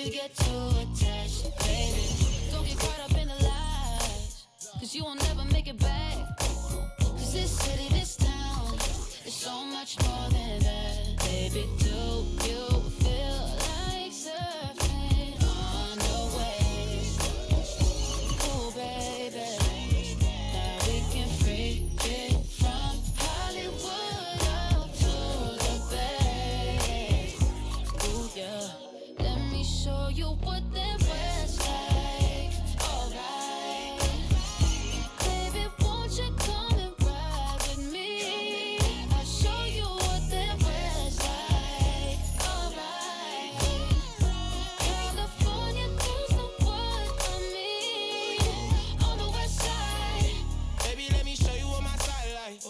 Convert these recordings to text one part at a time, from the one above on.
you get too attached, baby. Don't get caught up in the lies, cause you won't never make it back. Cause this city, this town, is so much more than that. Baby, do you feel like surfing on the waves? Ooh, baby, now we can freak it from Hollywood up to the Bay. Ooh, yeah, let me show you what that was like. Alright, baby, won't you come and ride with me? I'll show you what that was like. Alright, California girls know what I mean. On the west side, Baby, let me show you what my side like.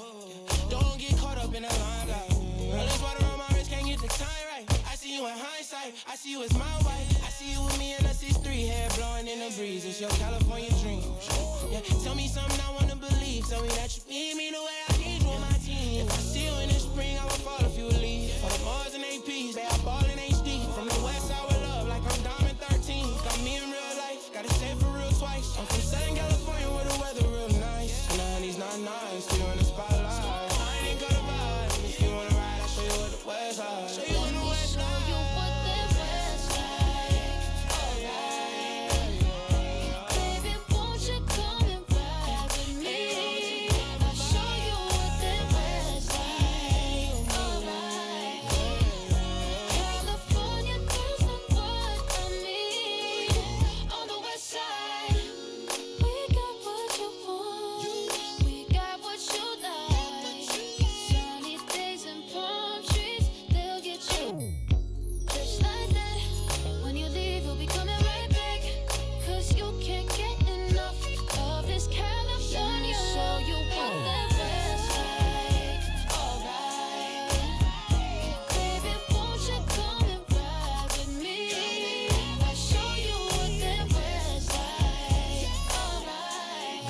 Don't get caught up in the limelight. All this water on my wrist, can't get the time right. I see you in hindsight, I see you as my wife. I see you with me in a 6'3", hair blowing in the breeze. It's your California dream. Yeah, tell me something I wanna believe. Tell me that you need me the way I need you on my team. If I see you in the spring, I would fall if you would leave. For the Mars and APs, they are ball in HD. From the west side with love, like I'm Diamond 13. Got me in real life, gotta say for real twice. I'm from Southern California where the weather real nice. And the honey's not nice, still in the spotlight. I ain't got a vibe, if you wanna ride, I'll show you what the west side. Show you on the west show side. you what that was like. Alright, baby, won't you come and ride with me? I'll show you what that was like. Alright, California girls know what I mean. On the west side, we got what you want, we got what you like. Sunny days and palm trees, they'll get you. Just like that, when you leave, you'll be coming right back. Cause you can't get enough of this California. Show you what that was like. Alright, baby, won't you come and ride with me? I'll show you what that was like. Alright,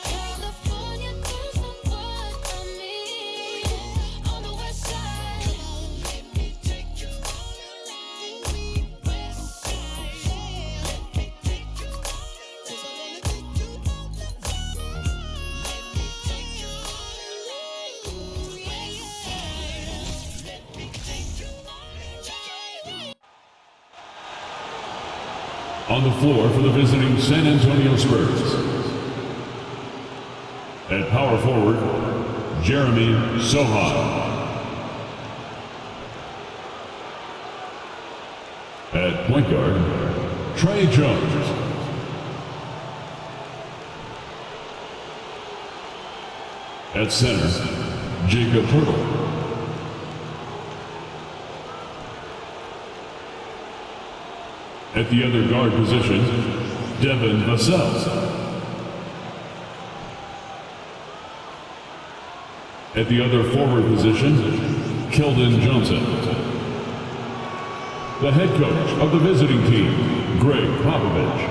California girls know what I mean. On the west side, let me take you all around the west side. Let me take you all around. 'Cause I wanna take you all around. Let me take you all around the west side. Let me take you all around. On the floor for the visiting San Antonio Spurs. At power forward, Jeremy Sohan. At point guard, Trey Jones. At center, Jacob Hurdle. At the other guard position, Devin Vassell. At the other forward position, Keldon Johnson. The head coach of the visiting team, Greg Popovich.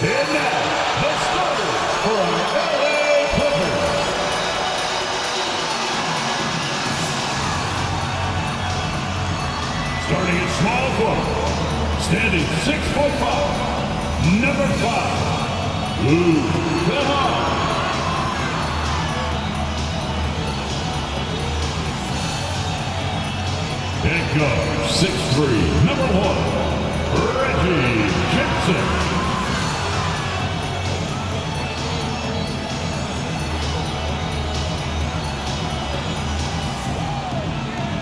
And now, the starters for our LA Clippers. Starting at small forward, standing 6'5", number 5, Lou Devin. At guard, 6'3", number 1, Reggie Jackson.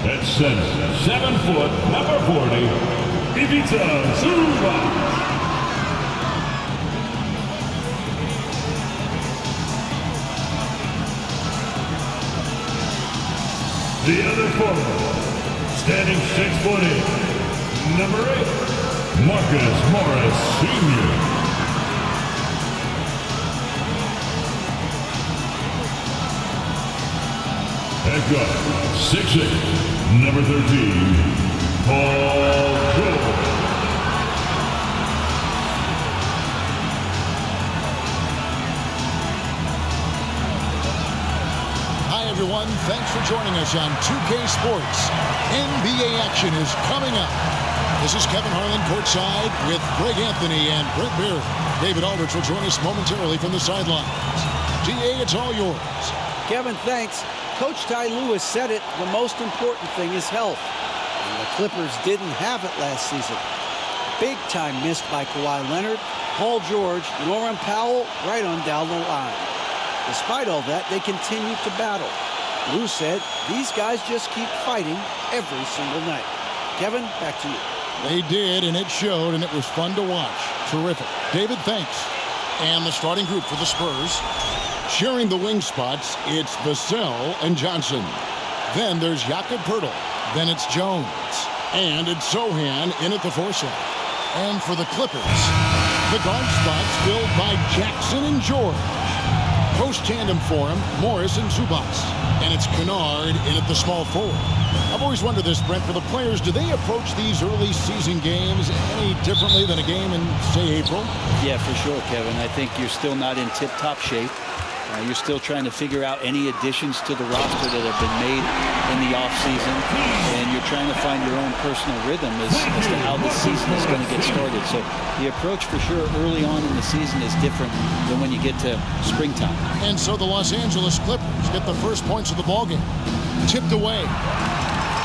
At center, 7 foot, number 40, Ivica Zubac. The other forward, standing 6'8", number 8, Marcus Morris Sr. At guard, 6'8", number 13, Paul George. everyone. Thanks for joining us on 2K Sports. NBA action is coming up. This is Kevin Harlan courtside with Greg Anthony and Brent Beard. David Aldridge will join us momentarily from the sidelines. DA, it's all yours. Kevin, thanks. Coach Ty Lewis said it, the most important thing is health. And the Clippers didn't have it last season. Big time missed by Kawhi Leonard, Paul George, Norman Powell right on down the line. Despite all that, they continued to battle. Lou said these guys just keep fighting every single night. Kevin, back to you. They did, and it showed, and it was fun to watch. Terrific. David, thanks. And the starting group for the Spurs. Sharing the wing spots, it's Vassell and Johnson. Then there's Jakob Poeltl. Then it's Jones. And it's Sohan in at the 4 slot. And for the Clippers, the guard spots filled by Jackson and George. Post tandem for him, Morris and Zubac. And it's Kennard in at the small forward. I've always wondered this, Brent, for the players, do they approach these early season games any differently than a game in, say, April? Yeah, for sure, Kevin. I think you're still not in tip-top shape. You're still trying to figure out any additions to the roster that have been made in the offseason, and you're trying to find your own personal rhythm as to how the season is going to get started. So the approach for sure early on in the season is different than when you get to springtime. And so the Los Angeles Clippers get the first points of the ballgame. Tipped away.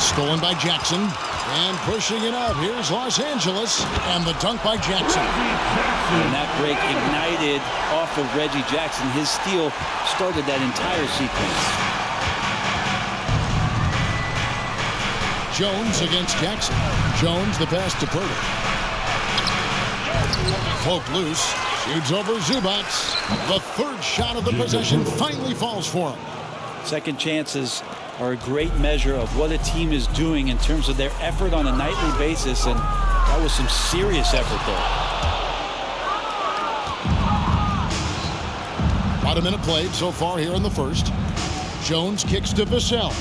Stolen by Jackson. And pushing it up. Here's Los Angeles. And the dunk by Jackson. And that break ignited off of Reggie Jackson. His steal started that entire sequence. Jones against Jackson. Jones the pass to Poeltl. Poke loose. Shoots over Zubac. The third shot of the possession finally falls for him. Second chances are a great measure of what a team is doing in terms of their effort on a nightly basis, and that was some serious effort there. About a minute played so far here in the first. Jones kicks to Vassell.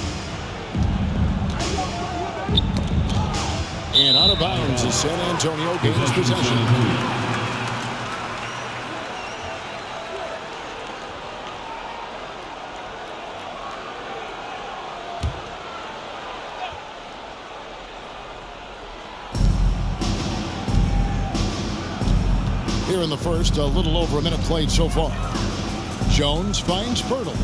And out of bounds as San Antonio gains possession. Here in the first, a little over a minute played so far. Jones finds Poeltl.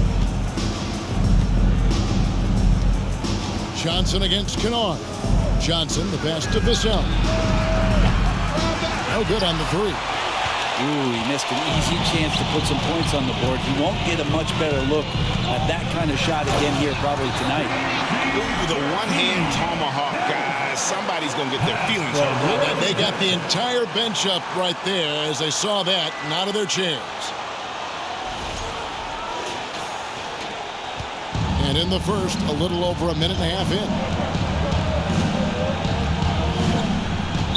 Johnson against Kennard. Johnson, the pass to Vassell. No good on the 3. Ooh, he missed an easy chance to put some points on the board. He won't get a much better look at that kind of shot again here probably tonight. Ooh, the one-hand tomahawk, guys. Somebody's going to get their feelings hurt. They got the entire bench up right there as they saw that and out of their chairs. And in the first, a little over a minute and a half in.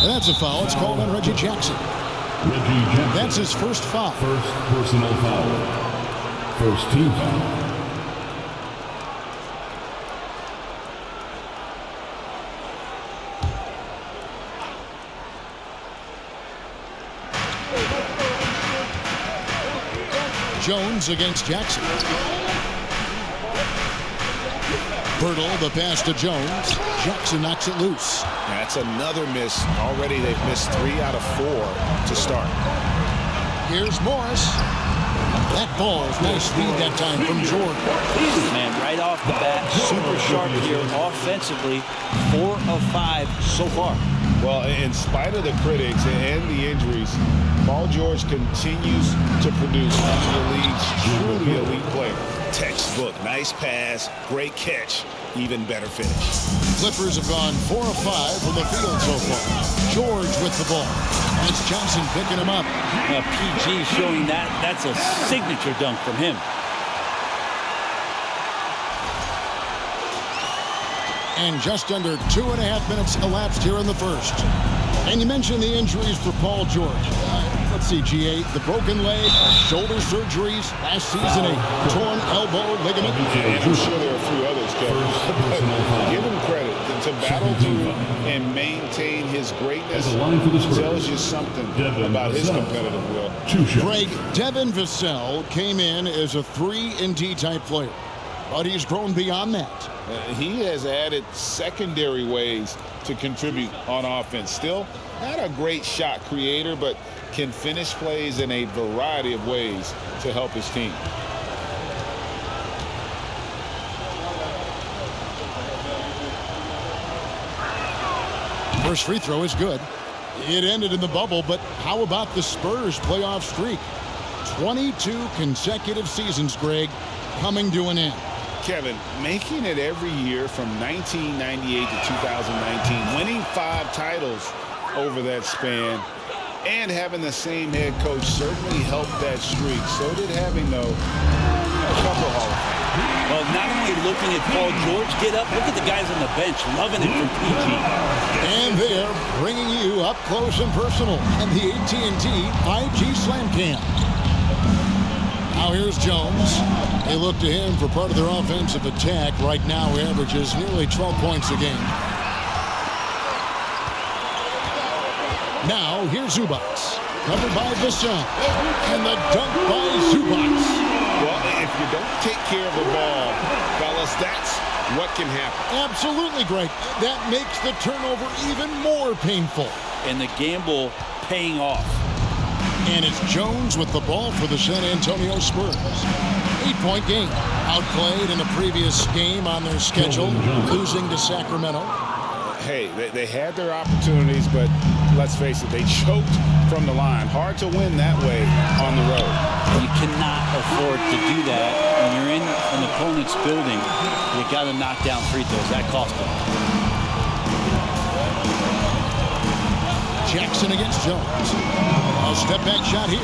And that's a foul. It's called on Reggie Jackson. That's his first foul. First personal foul. First team foul. Jones against Jackson. Poeltl, the pass to Jones. Jackson knocks it loose. That's another miss. Already they've missed 3 out of 4 to start. Here's Morris. That ball's nice feed that time from Jordan. Man, right off the bat, super sharp here offensively. 4 of 5 so far. Well, in spite of the critics and the injuries, Paul George continues to produce one of the league's truly elite player. Textbook, nice pass, great catch, even better finish. Clippers have gone 4 of 5 from the field so far. George with the ball. That's Johnson picking him up. PG showing that's a signature dunk from him. And just under 2.5 minutes elapsed here in the first. And you mentioned the injuries for Paul George. Let's see, G8, the broken leg, shoulder surgeries, last season a torn elbow ligament. And I'm sure there are a few others, Kevin. Give him credit to battle through and maintain his greatness tells you something about his competitive will. Greg, Devin Vassell came in as a 3-and-D type player. but he's grown beyond that. He has added secondary ways to contribute on offense. Still not a great shot creator, but can finish plays in a variety of ways to help his team. First free throw is good. It ended in the bubble, but how about the Spurs playoff streak? 22 consecutive seasons, Greg, coming to an end. Kevin, making it every year from 1998 to 2019, winning 5 titles over that span, and having the same head coach certainly helped that streak. So did having, though, a couple Hall of Fame. Well, not only looking at Paul George get up, look at the guys on the bench loving it from PG. And they're bringing you up close and personal on the AT&T 5G Slam Cam. Now here's Jones. They look to him for part of their offensive attack. Right now he averages nearly 12 points a game. Now here's Zubats. Covered by Vassell. And the dunk by Zubats. Well, if you don't take care of the ball, fellas, that's what can happen. Absolutely, Greg. That makes the turnover even more painful. And the gamble paying off. And it's Jones with the ball for the San Antonio Spurs. 8-point game. Outplayed in the previous game on their schedule, losing to Sacramento. Hey, they had their opportunities, but let's face it, they choked from the line. Hard to win that way on the road. You cannot afford to do that. When you're in an opponent's building, you got to knock down free throws. That cost them. Jackson against Jones. A step back shot here.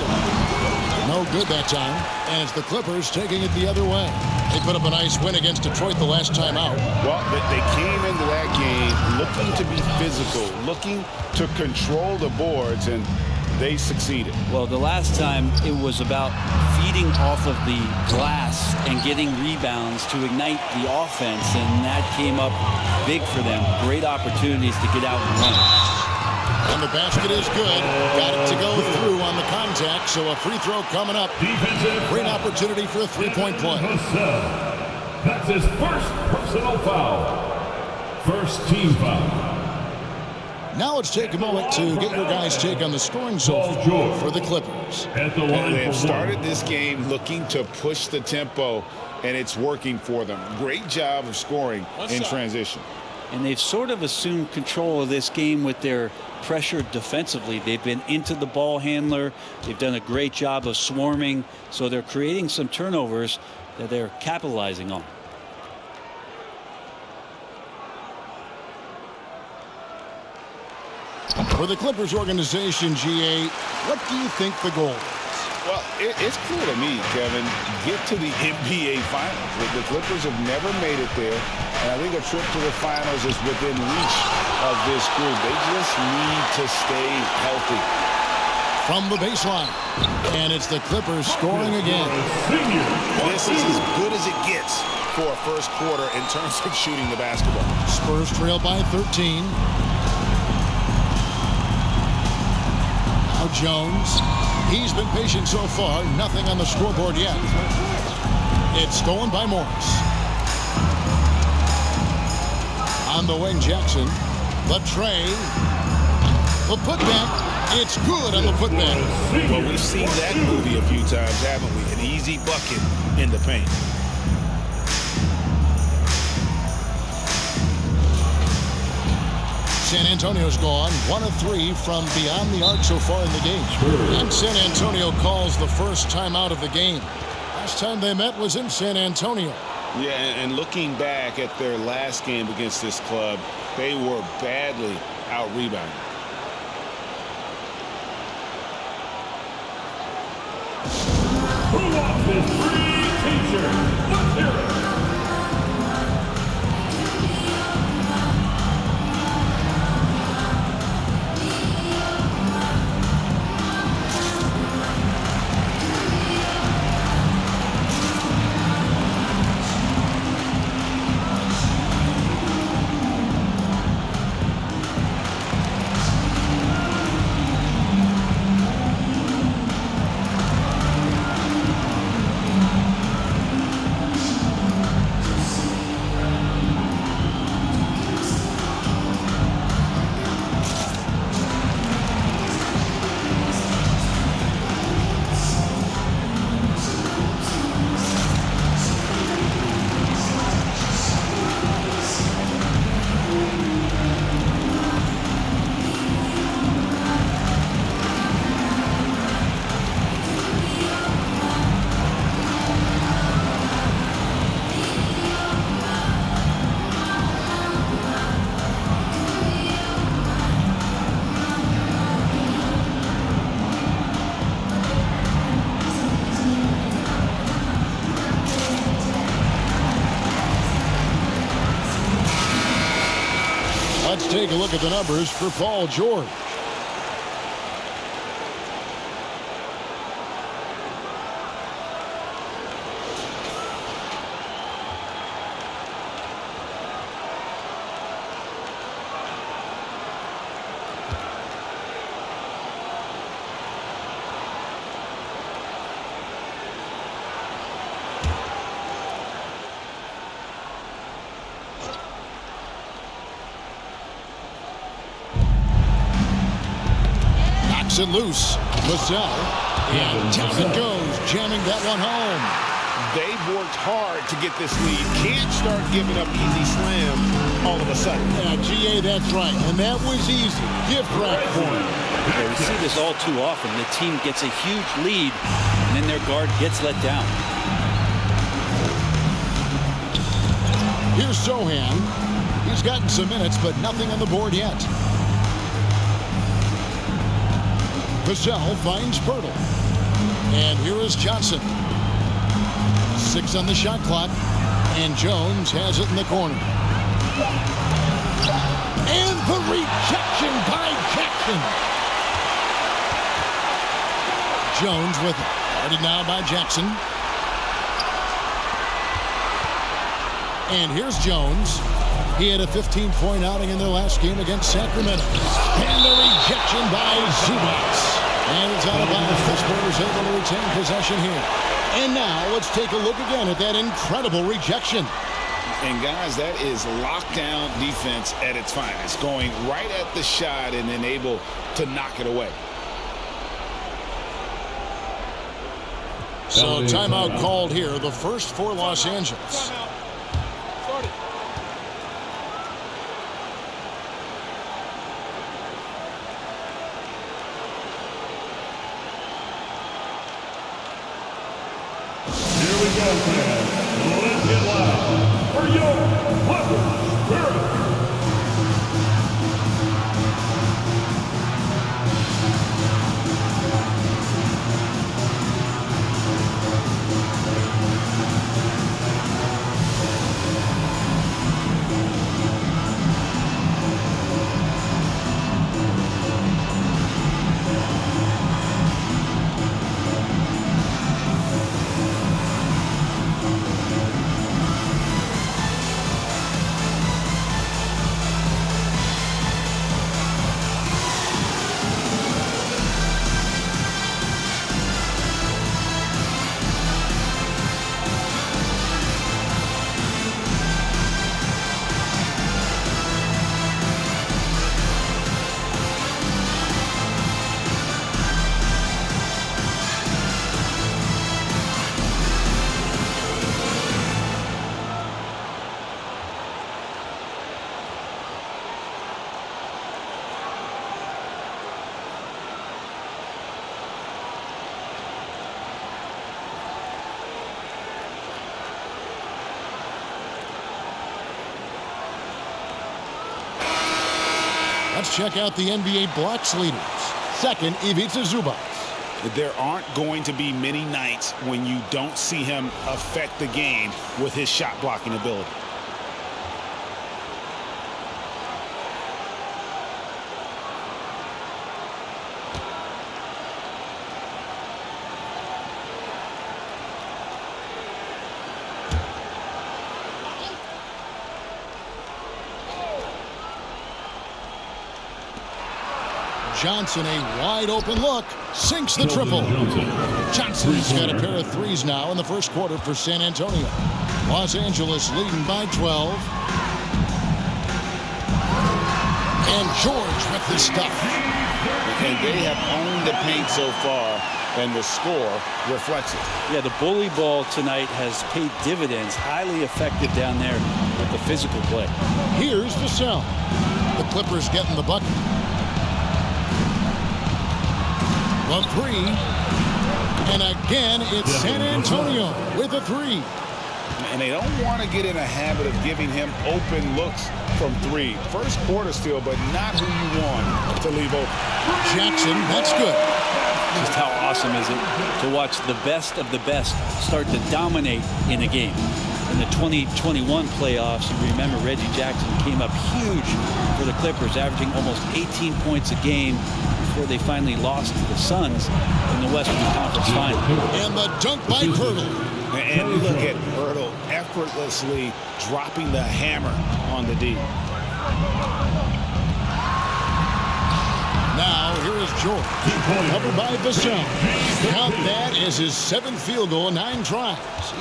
No good that time. And it's the Clippers taking it the other way. They put up a nice win against Detroit the last time out. Well, they came into that game looking to be physical, looking to control the boards, and they succeeded. Well, the last time it was about feeding off of the glass and getting rebounds to ignite the offense, and that came up big for them. Great opportunities to get out and run. And the basket is good. Got it to go through on the contact, so a free throw coming up. Great opportunity for a three-point play. That's his first personal foul. First team foul. Now let's take a moment to get your guys' take on the scoring so far for the Clippers. They have started this game looking to push the tempo, and it's working for them. Great job of scoring in transition. And they've sort of assumed control of this game with their pressure defensively. They've been into the ball handler. They've done a great job of swarming. So they're creating some turnovers that they're capitalizing on. For the Clippers organization, GA, what do you think the goal is? Well, it's clear to me, Kevin, get to the NBA Finals. The Clippers have never made it there, and I think a trip to the Finals is within reach of this group. They just need to stay healthy. From the baseline, and it's the Clippers scoring again. This is as good as it gets for a first quarter in terms of shooting the basketball. Spurs trail by 13. Now Jones. He's been patient so far. Nothing on the scoreboard yet. It's stolen by Morris. On the wing, Jackson. The tray. The putback. It's good on the putback. Well, we've seen that movie a few times, haven't we? An easy bucket in the paint. San Antonio's gone 1 of 3 from beyond the arc so far in the game. And San Antonio calls the first time out of the game. Last time they met was in San Antonio. Yeah, and looking back at their last game against this club, they were badly out-rebounded. Who wants this free t-shirt? Let's hear it. take a look at the numbers for Paul George. It loose. Vassell. And down it goes, jamming that one home. They've worked hard to get this lead. Can't start giving up easy slams all of a sudden. Yeah, GA, that's right. And that was easy. Gift wrap for him. Yeah, we see this all too often. The team gets a huge lead, and then their guard gets let down. Here's Sohan. He's gotten some minutes, but nothing on the board yet. Vassell finds Pirtle. And here is Johnson. 6 on the shot clock. And Jones has it in the corner. And the rejection by Jackson. Jones with it. Guarded now by Jackson. And here's Jones. He had a 15-point outing in their last game against Sacramento. And the rejection by Zubats. And it's out of bounds. The Spurs able to retain possession here. And now let's take a look again at that incredible rejection. And guys, that is lockdown defense at its finest. Going right at the shot and then able to knock it away. So timeout called here. The first for Los Angeles. Let's get loud for your Clippers Spirit. Let's check out the NBA blocks leaders. Second, Ivica Zubats. There aren't going to be many nights when you don't see him affect the game with his shot blocking ability. Johnson, a wide open look, sinks the triple. Johnson's got a pair of threes now in the first quarter for San Antonio. Los Angeles leading by 12. And George with the stuff. And they have owned the paint so far, and the score reflects it. Yeah, the bully ball tonight has paid dividends. Highly effective down there with the physical play. Here's Vassell. The Clippers getting the bucket. A three. And again, it's San Antonio with a three. And they don't want to get in a habit of giving him open looks from three. First quarter still, but not who you want to leave open. Jackson, that's good. Just how awesome is it to watch the best of the best start to dominate in a game. In the 2021 playoffs, you remember Reggie Jackson came up huge for the Clippers, averaging almost 18 points a game before they finally lost to the Suns in the Western Conference Final. And the dunk by Pirtle. And look at Pirtle effortlessly dropping the hammer on the D. Now, here is George. Covered by Vassell. Count that as his 7th field goal in 9 tries.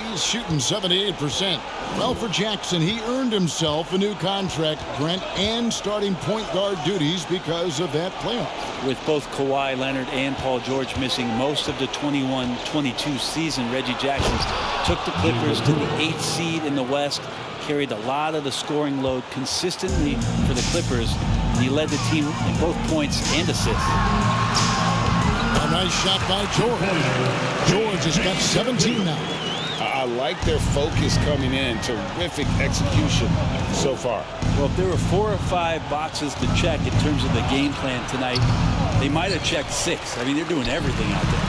He's shooting 78%. Well, for Jackson, he earned himself a new contract, Brent, and starting point guard duties because of that playoff. With both Kawhi Leonard and Paul George missing most of the 21-22 season, Reggie Jackson took the Clippers to the 8th seed in the West, carried a lot of the scoring load consistently for the Clippers. He led the team in both points and assists. A nice shot by George. George has got 17 now. I like their focus coming in. Terrific execution so far. Well, if there were 4 or 5 boxes to check in terms of the game plan tonight, they might have checked 6. I mean, they're doing everything out there.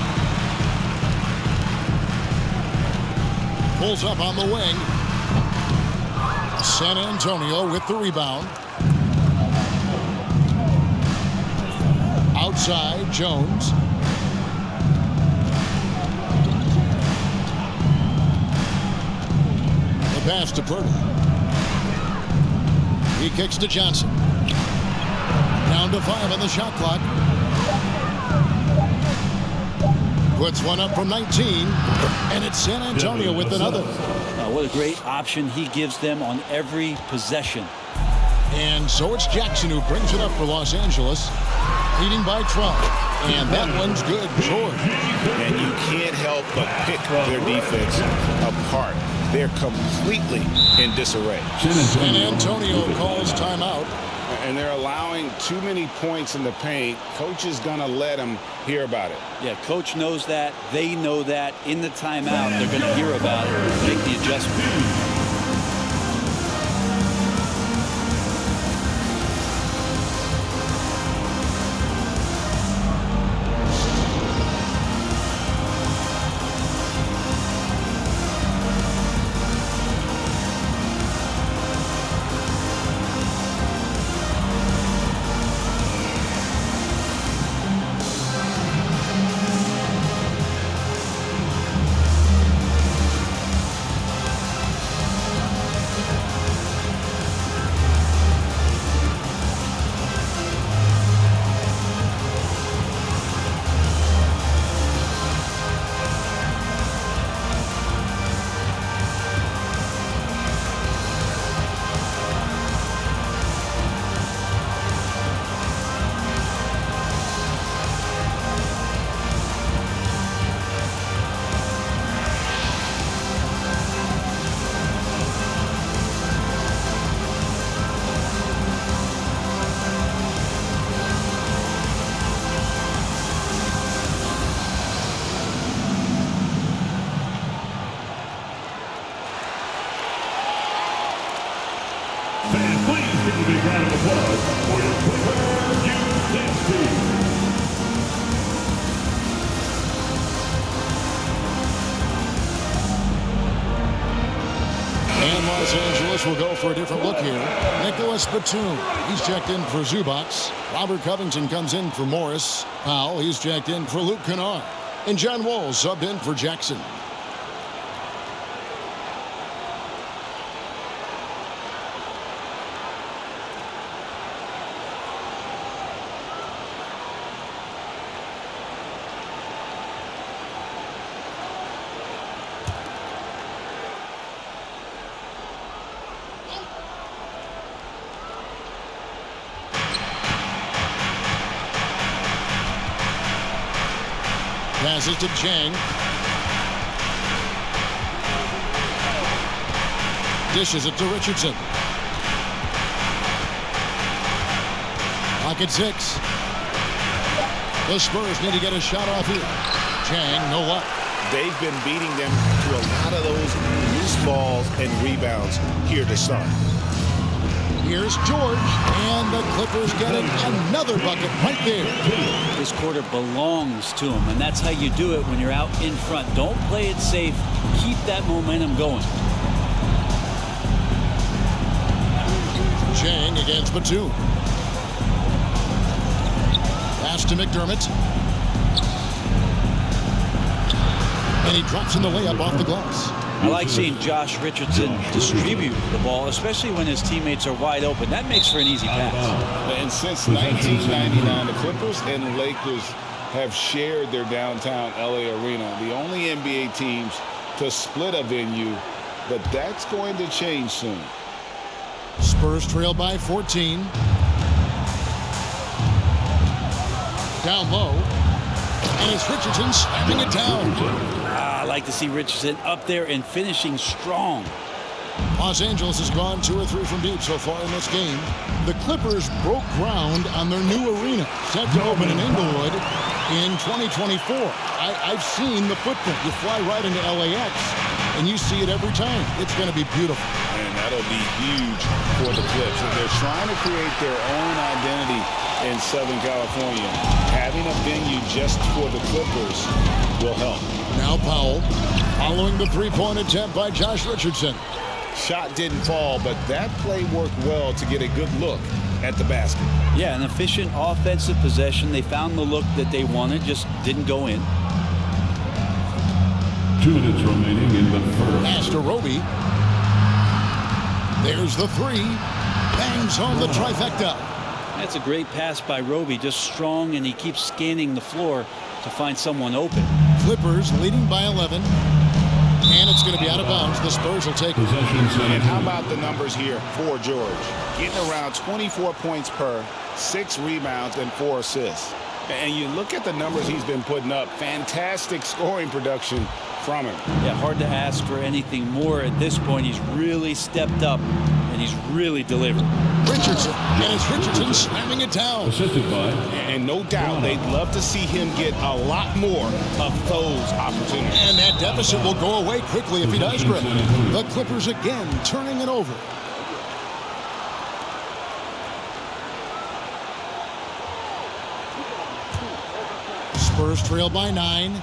Pulls up on the wing. San Antonio with the rebound. Outside, Jones. The pass to Pirtle. He kicks to Johnson. Down to 5 on the shot clock. Puts one up from 19. And it's San Antonio with another. What a great option he gives them on every possession. And so it's Jackson who brings it up for Los Angeles. Leading by 12. And that one's good, George. And you can't help but pick their defense apart. They're completely in disarray. San Antonio calls timeout. And they're allowing too many points in the paint. Coach is going to let them hear about it. Yeah, coach knows that. They know that. In the timeout, they're going to hear about it and make the adjustment. Los Angeles will go for a different look here. Nicholas Batum, he's checked in for Zubac. Robert Covington comes in for Morris. Powell, he's checked in for Luke Kennard. And John Wall subbed in for Jackson. Passes to Chang. Dishes it to Richardson. Pocket 6. The Spurs need to get a shot off here. Chang, no luck. They've been beating them to a lot of those loose balls and rebounds here to start. Here's George, and the Clippers getting another bucket right there. This quarter belongs to him, and that's how you do it when you're out in front. Don't play it safe. Keep that momentum going. Chang against Batum. Pass to McDermott. And he drops in the layup off the glass. I like seeing Josh Richardson distribute the ball, especially when his teammates are wide open. That makes for an easy pass. And since 1999, the Clippers and Lakers have shared their downtown LA arena. The only NBA teams to split a venue, but that's going to change soon. Spurs trail by 14. Down low. And it's Richardson slamming it down. I like to see Richardson up there and finishing strong. Los Angeles has gone 2 or 3 from deep so far in this game. The Clippers broke ground on their new arena, set to open in Inglewood in 2024. I've seen the footprint. You fly right into LAX, and you see it every time. It's going to be beautiful. And that'll be huge for the Clips. They're trying to create their own identity in Southern California. Having a venue just for the Clippers will help. Now Powell, following the three-point attempt by Josh Richardson. Shot didn't fall, but that play worked well to get a good look at the basket. Yeah, an efficient offensive possession. They found the look that they wanted, just didn't go in. 2 minutes remaining in the first. Pass to Roby. There's the three. Bangs home the trifecta. That's a great pass by Roby, just strong, and he keeps scanning the floor to find someone open. Clippers leading by 11. And it's going to be out of bounds. The Spurs will take it. And how about the numbers here for George? Getting around 24 points per, 6 rebounds, and 4 assists. And you look at the numbers he's been putting up. Fantastic scoring production from him. Yeah, hard to ask for anything more at this point. He's really stepped up, and he's really delivered. Richardson, and it's Richardson slamming it down. Assisted by. And no doubt they'd love to see him get a lot more of those opportunities. And that deficit will go away quickly if he does, Greg. The Clippers again turning it over. Spurs trail by 9.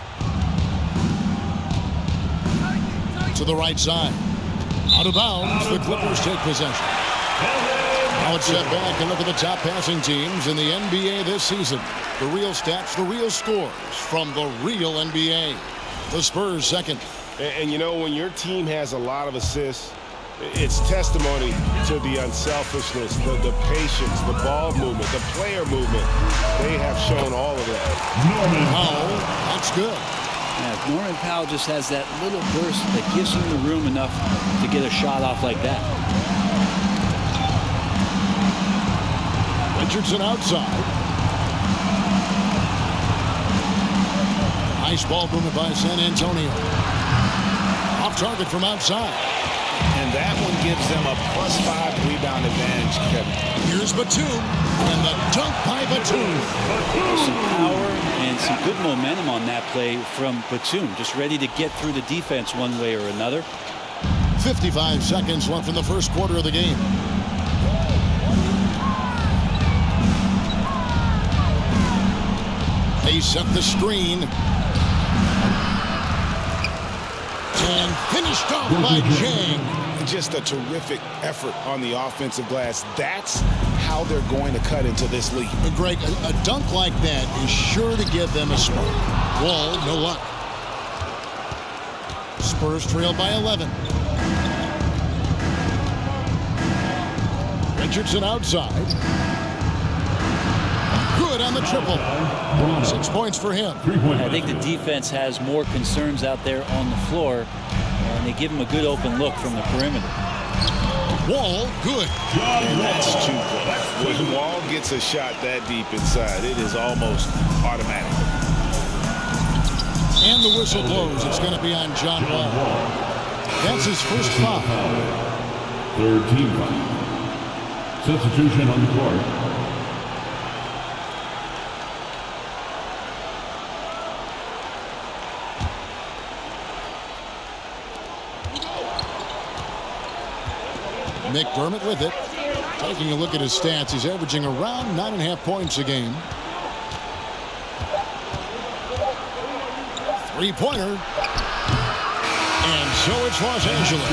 To the right side. Out of bounds, the Clippers take possession. Now it's set back and look at the top passing teams in the NBA this season. The real stats, the real scores from the real NBA. The Spurs second. And you know, when your team has a lot of assists, it's testimony to the unselfishness, the patience, the ball movement, the player movement. They have shown all of that. Norman Powell, that's good. Yeah, Norman Powell just has that little burst that gives him the room enough to get a shot off like that. Richardson outside. Nice ball movement by San Antonio. Off target from outside. And that one gives them a +5 rebound advantage, Kevin. Here's Batum. And the dunk by Batum. Some power and some good momentum on that play from Batum. Just ready to get through the defense one way or another. 55 seconds left in the first quarter of the game. They set the screen. And finished off by Chang. Just a terrific effort on the offensive glass. That's how they're going to cut into this league. Greg, a dunk like that is sure to give them a spark. Wall, no luck. Spurs trail by 11. Richardson outside. Good on the triple. 6 points for him. I think the defense has more concerns out there on the floor, and they give him a good open look from the perimeter. Wall, good. And that's too close. When Wall gets a shot that deep inside, it is almost automatic. And the whistle blows. It's going to be on John Wall. That's his first foul. Third team foul. Substitution on the court. McDermott with it. Taking a look at his stats, he's averaging around 9.5 points a game. Three-pointer. And so it's Los Angeles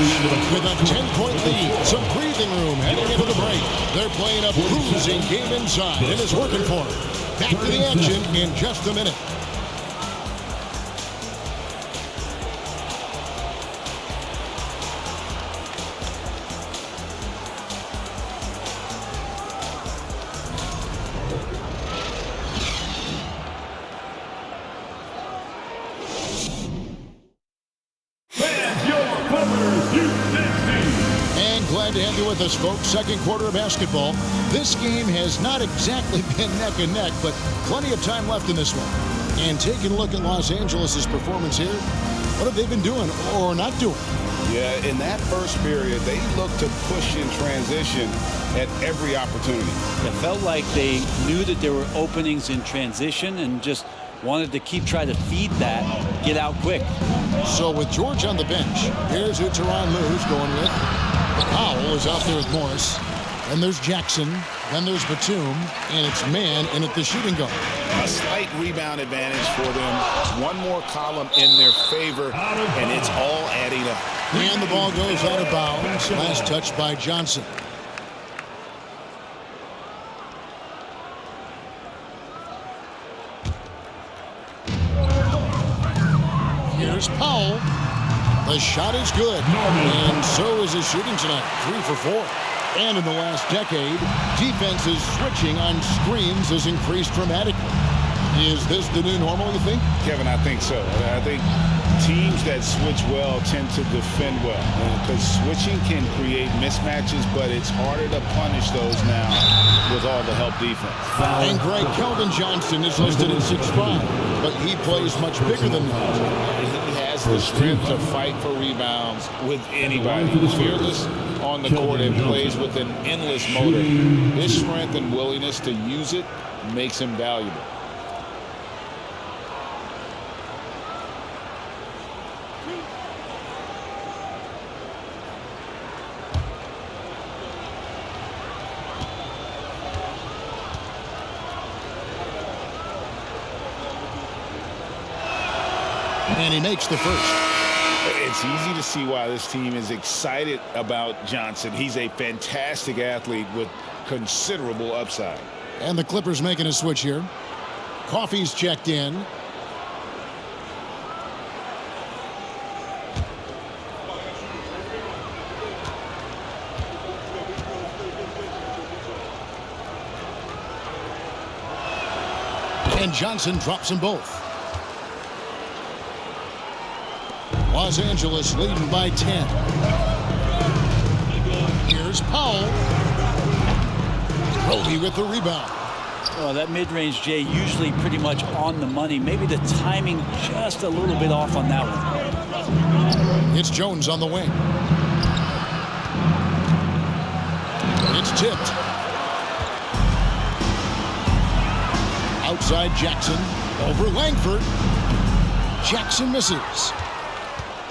with a 10-point lead. Some breathing room heading into the break. They're playing a cruising game inside, and it's working for them. Back to the action in just a minute. Glad to have you with us, folks. Second quarter of basketball. This game has not exactly been neck and neck, but plenty of time left in this one. And taking a look at Los Angeles' performance here, what have they been doing or not doing? Yeah, in that first period, they looked to push in transition at every opportunity. It felt like they knew that there were openings in transition and just wanted to trying to feed that, get out quick. So with George on the bench, here's who Tyronn Lue's going with. Powell is out there with Morris. Then there's Jackson. Then there's Batum. And it's man in at the shooting guard. A slight rebound advantage for them. One more column in their favor, and it's all adding up. And the ball goes out of bounds. Last touch by Johnson. Here's Powell. The shot is good, and so is his shooting tonight, 3 for 4. And in the last decade, defenses switching on screens has increased dramatically. Is this the new normal, you think? Kevin, I think so. I think teams that switch well tend to defend well, because switching can create mismatches, but it's harder to punish those now with all the help defense. And Greg, Keldon Johnson is listed at 6'5", but he plays much bigger than that. He has the strength to fight for rebounds with anybody. Fearless on the court and plays with an endless motor. His strength and willingness to use it makes him valuable. And he makes the first. It's easy to see why this team is excited about Johnson. He's a fantastic athlete with considerable upside. And the Clippers making a switch here. Coffey's checked in. And Johnson drops them both. Los Angeles leading by 10. Here's Powell. Roby with the rebound. Oh, that mid-range, Jay, usually pretty much on the money. Maybe the timing just a little bit off on that one. It's Jones on the wing. It's tipped. Outside Jackson. Over Langford. Jackson misses.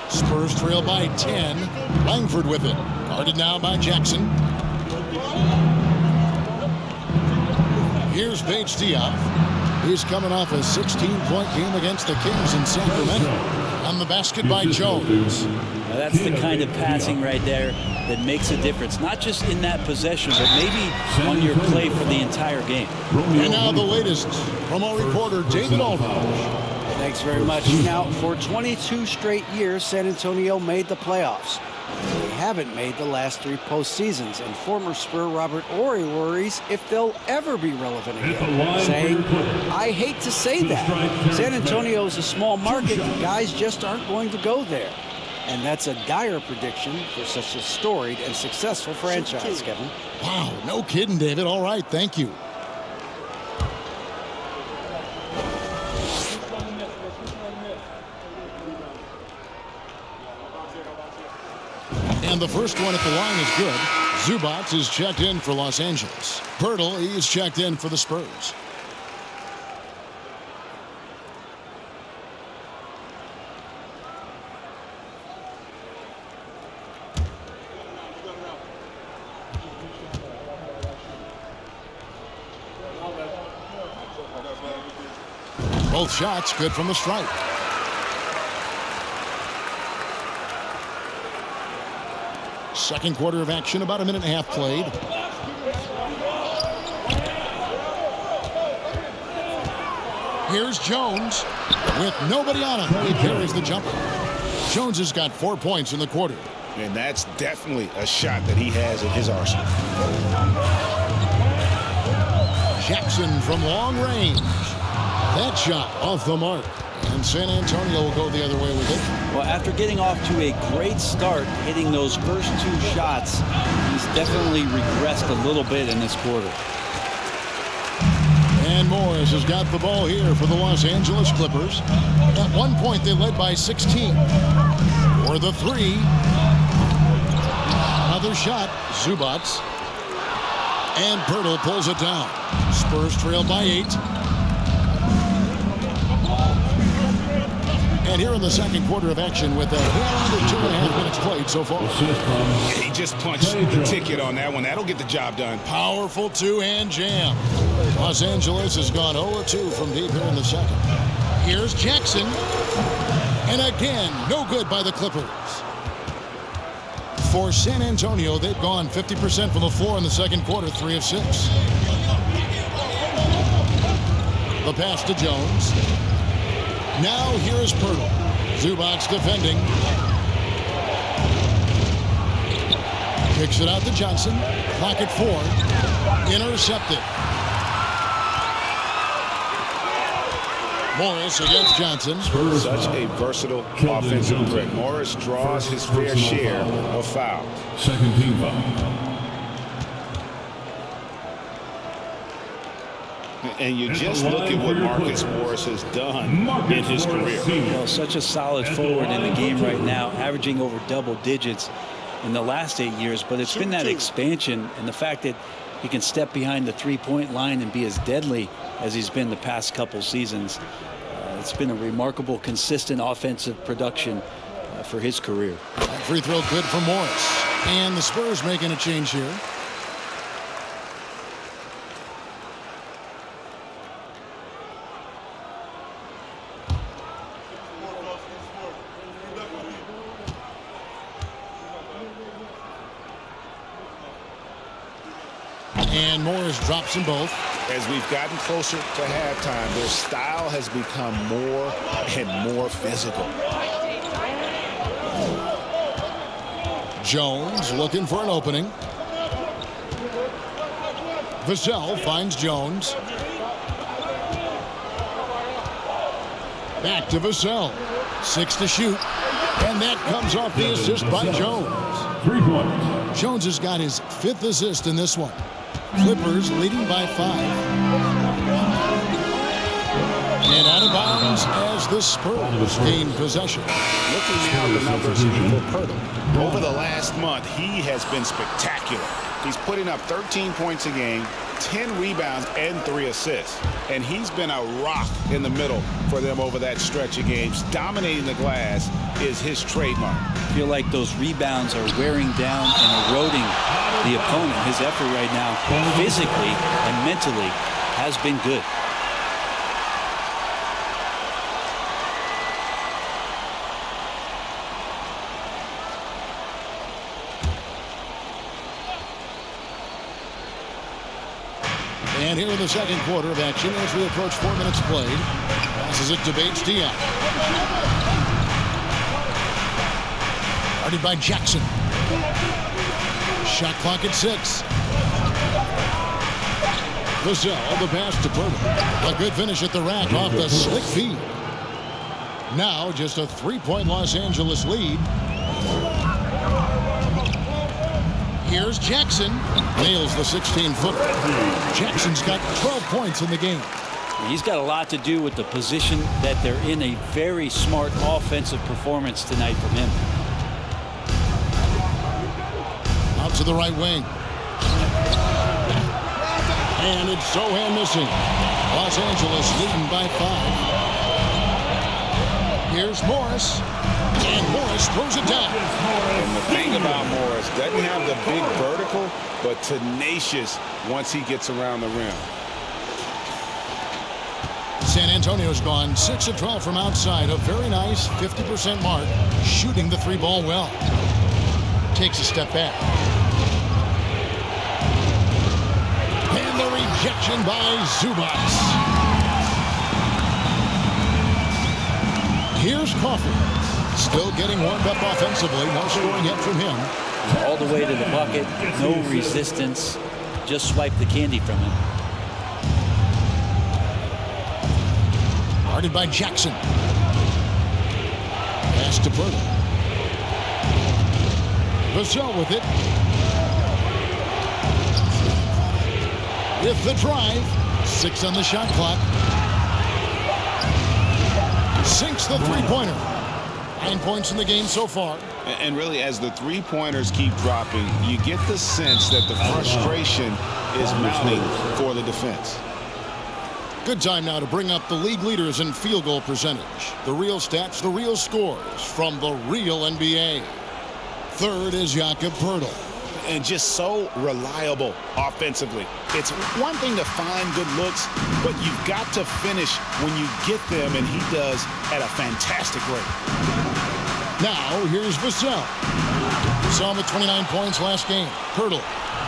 Spurs trail by 10. Langford with it. Guarded now by Jackson. Here's Bates Diop. He's coming off a 16-point game against the Kings in Sacramento. On the basket by Jones. Now that's the kind of passing right there that makes a difference. Not just in that possession, but maybe on your play for the entire game. And now the latest from our reporter, David Aldridge. Thanks very much. Now, for 22 straight years, San Antonio made the playoffs. They haven't made the last 3 postseasons, and former Spur Robert Horry worries if they'll ever be relevant again, saying, I hate to say that. San Antonio is a small market, and guys just aren't going to go there. And that's a dire prediction for such a storied and successful franchise, Kevin. Wow, no kidding, David. All right, thank you. And the first one at the line is good. Zubac is checked in for Los Angeles. Pirtle, he is checked in for the Spurs. Both shots good from the stripe. Second quarter of action, about a minute and a half played. Here's Jones with nobody on him. He carries the jumper. Jones has got 4 points in the quarter. And that's definitely a shot that he has in his arsenal. Jackson from long range. That shot off the mark. And San Antonio will go the other way with it. Well, after getting off to a great start, hitting those first 2 shots, he's definitely regressed a little bit in this quarter. And Morris has got the ball here for the Los Angeles Clippers. At one point, they led by 16. For the 3. Another shot. Zubats. And Pirtle pulls it down. Spurs trail by 8. And here in the second quarter of action with a under 2.5 minutes played so far. He just punched the ticket on that one. That'll get the job done. Powerful two-hand jam. Los Angeles has gone 0-2 from deep here in the second. Here's Jackson. And again, no good by the Clippers. For San Antonio, they've gone 50% from the floor in the second quarter, 3 of 6. The pass to Jones. Now here is Pirtle. Zubats defending. Kicks it out to Johnson. Clock at 4. Intercepted. Morris against Johnson. Such a versatile offensive threat. Morris draws his fair share of fouls. Second team foul. And you just look at what Marcus Morris has done in his career. Well, such a solid forward in the game right now, averaging over double digits in the last 8 years. But it's been that expansion and the fact that he can step behind the three-point line and be as deadly as he's been the past couple seasons. It's been a remarkable, consistent offensive production for his career. Free throw good for Morris. And the Spurs making a change here. And Morris drops them both. As we've gotten closer to halftime, their style has become more and more physical. Jones looking for an opening. Vassell finds Jones. Back to Vassell. 6 to shoot. And that comes off the assist by Jones. 3 points. Jones has got his 5th assist in this one. Clippers leading by 5. And out of bounds as the Spurs gain possession. Looking now at the numbers for Pirtle. Over the last month, he has been spectacular. He's putting up 13 points a game, 10 rebounds, and 3 assists. And he's been a rock in the middle for them over that stretch of games. Dominating the glass is his trademark. I feel like those rebounds are wearing down and eroding the opponent. His effort right now, physically and mentally, has been good. And here in the second quarter of action as we approach 4 minutes played. Passes it to Bates-Diop. Guarded by Jackson. Shot clock at 6. Vassell, the pass to Pirtle. A good finish at the rack off the slick feed. Now just a 3-point Los Angeles lead. Here's Jackson. Nails the 16-footer. Jackson's got 12 points in the game. He's got a lot to do with the position that they're in. A very smart offensive performance tonight from him. Out to the right wing. And it's Sohan missing. Los Angeles leading by 5. Here's Morris. And Morris throws it down. And the thing about Morris, doesn't have the big vertical, but tenacious once he gets around the rim. San Antonio's gone 6 of 12 from outside. A very nice 50% mark, shooting the 3-ball well. takes a step back. And the rejection by Zubats. Here's Coffey. Still getting warmed up offensively. No scoring yet from him. All the way to the bucket. No resistance. Just swipe the candy from him. Guarded by Jackson. Pass to Berta. Vassell with it. With the drive. 6 on the shot clock. Sinks the three-pointer. 9 points in the game so far. And really, as the three-pointers keep dropping, you get the sense that the frustration is mounting for the defense. Good time now to bring up the league leaders in field goal percentage. The real stats, the real scores from the real NBA. Third is Jakob Poeltl. And just so reliable offensively. It's one thing to find good looks, but you've got to finish when you get them, and he does at a fantastic rate. Now, here's Vassell. Saw him with 29 points last game. Poeltl.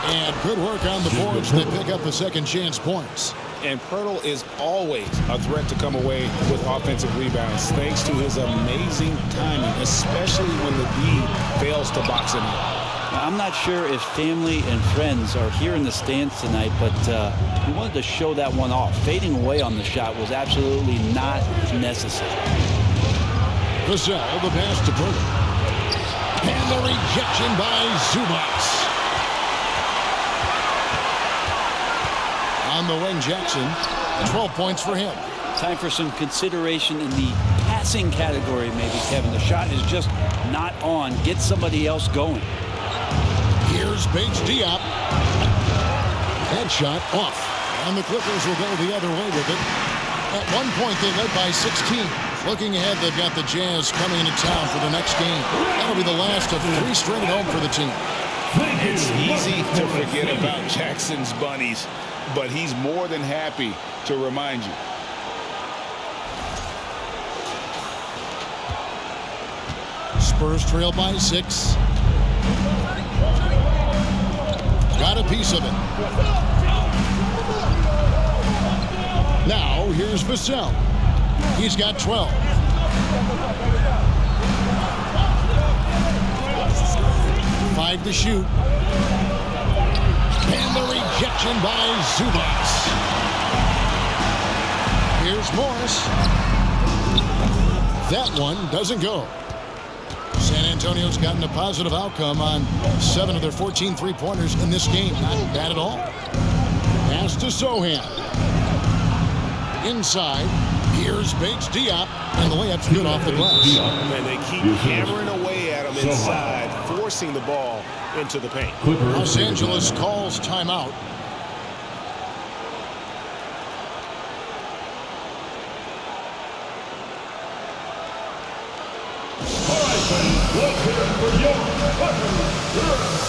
And good work on the boards. They pick up the second chance points. And Poeltl is always a threat to come away with offensive rebounds thanks to his amazing timing, especially when the D fails to box him out. I'm not sure if family and friends are here in the stands tonight, but he wanted to show that one off. Fading away on the shot was absolutely not necessary. Vassell, the pass to Poeltl. And the rejection by Zubats. On the wing, Jackson. 12 points for him. Time for some consideration in the passing category, maybe, Kevin. The shot is just not on. Get somebody else going. Here's Bates Diop. Headshot off. And the Clippers will go the other way with it. At one point, they led by 16. Looking ahead, they've got the Jazz coming into town for the next game. That'll be the last of 3 straight at home for the team. It's easy to forget about Jackson's bunnies, but he's more than happy to remind you. Spurs trail by 6. Got a piece of it. Now, here's Vassell. He's got 12. Five to shoot. And the rejection by Zubats. Here's Morris. That one doesn't go. San Antonio's gotten a positive outcome on 7 of their 14 three-pointers in this game. Not bad at all. Pass to Sohan. Inside. Here's Bates Diop. And the layup's good off the glass. And they keep hammering away at him inside, forcing the ball into the paint. Los Angeles calls timeout. Let's hear it for your Clippers.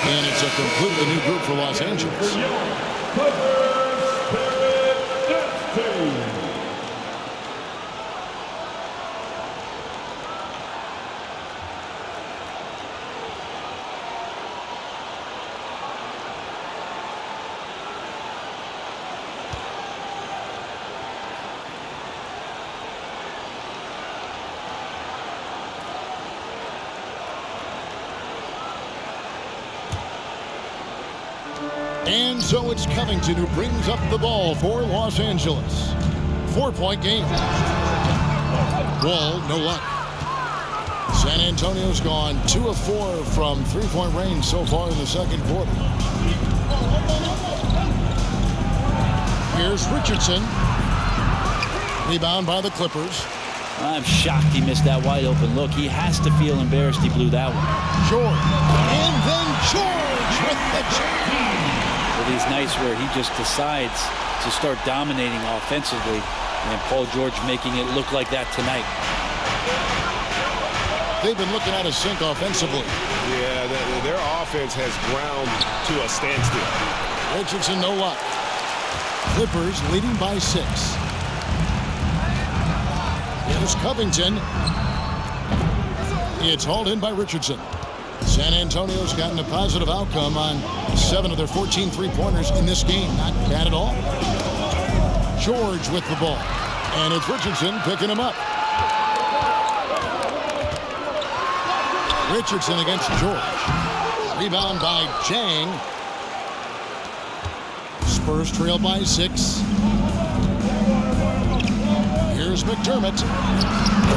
And it's a completely new group for Los Angeles. And so it's Covington who brings up the ball for Los Angeles. 4-point game. Wall, no luck. San Antonio's gone 2 of 4 from three-point range so far in the second quarter. Here's Richardson. Rebound by the Clippers. I'm shocked he missed that wide open look. He has to feel embarrassed he blew that one. George. And then George with the jam. It is nice where he just decides to start dominating offensively. And Paul George making it look like that tonight. They've been looking out of sync offensively. Yeah, their offense has ground to a standstill. Richardson, no luck. Clippers leading by 6. Here's Covington. It's hauled in by Richardson. San Antonio's gotten a positive outcome on 7 of their 14 three-pointers in this game. Not bad at all. George with the ball. And it's Richardson picking him up. Richardson against George. Rebound by Jang. Spurs trail by 6. Here's McDermott.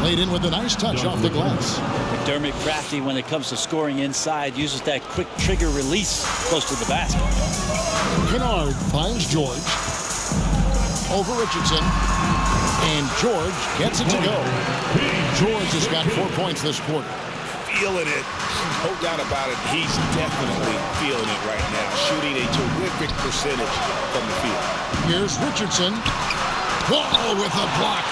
Laid in with a nice touch off the glass. McDermott crafty when it comes to scoring inside. Uses that quick trigger release close to the basket. Kennard finds George. Over Richardson. And George gets it to go. George has got 4 points this quarter. Feeling it. No doubt about it. He's definitely feeling it right now. Shooting a terrific percentage from the field. Here's Richardson. Wall with a block.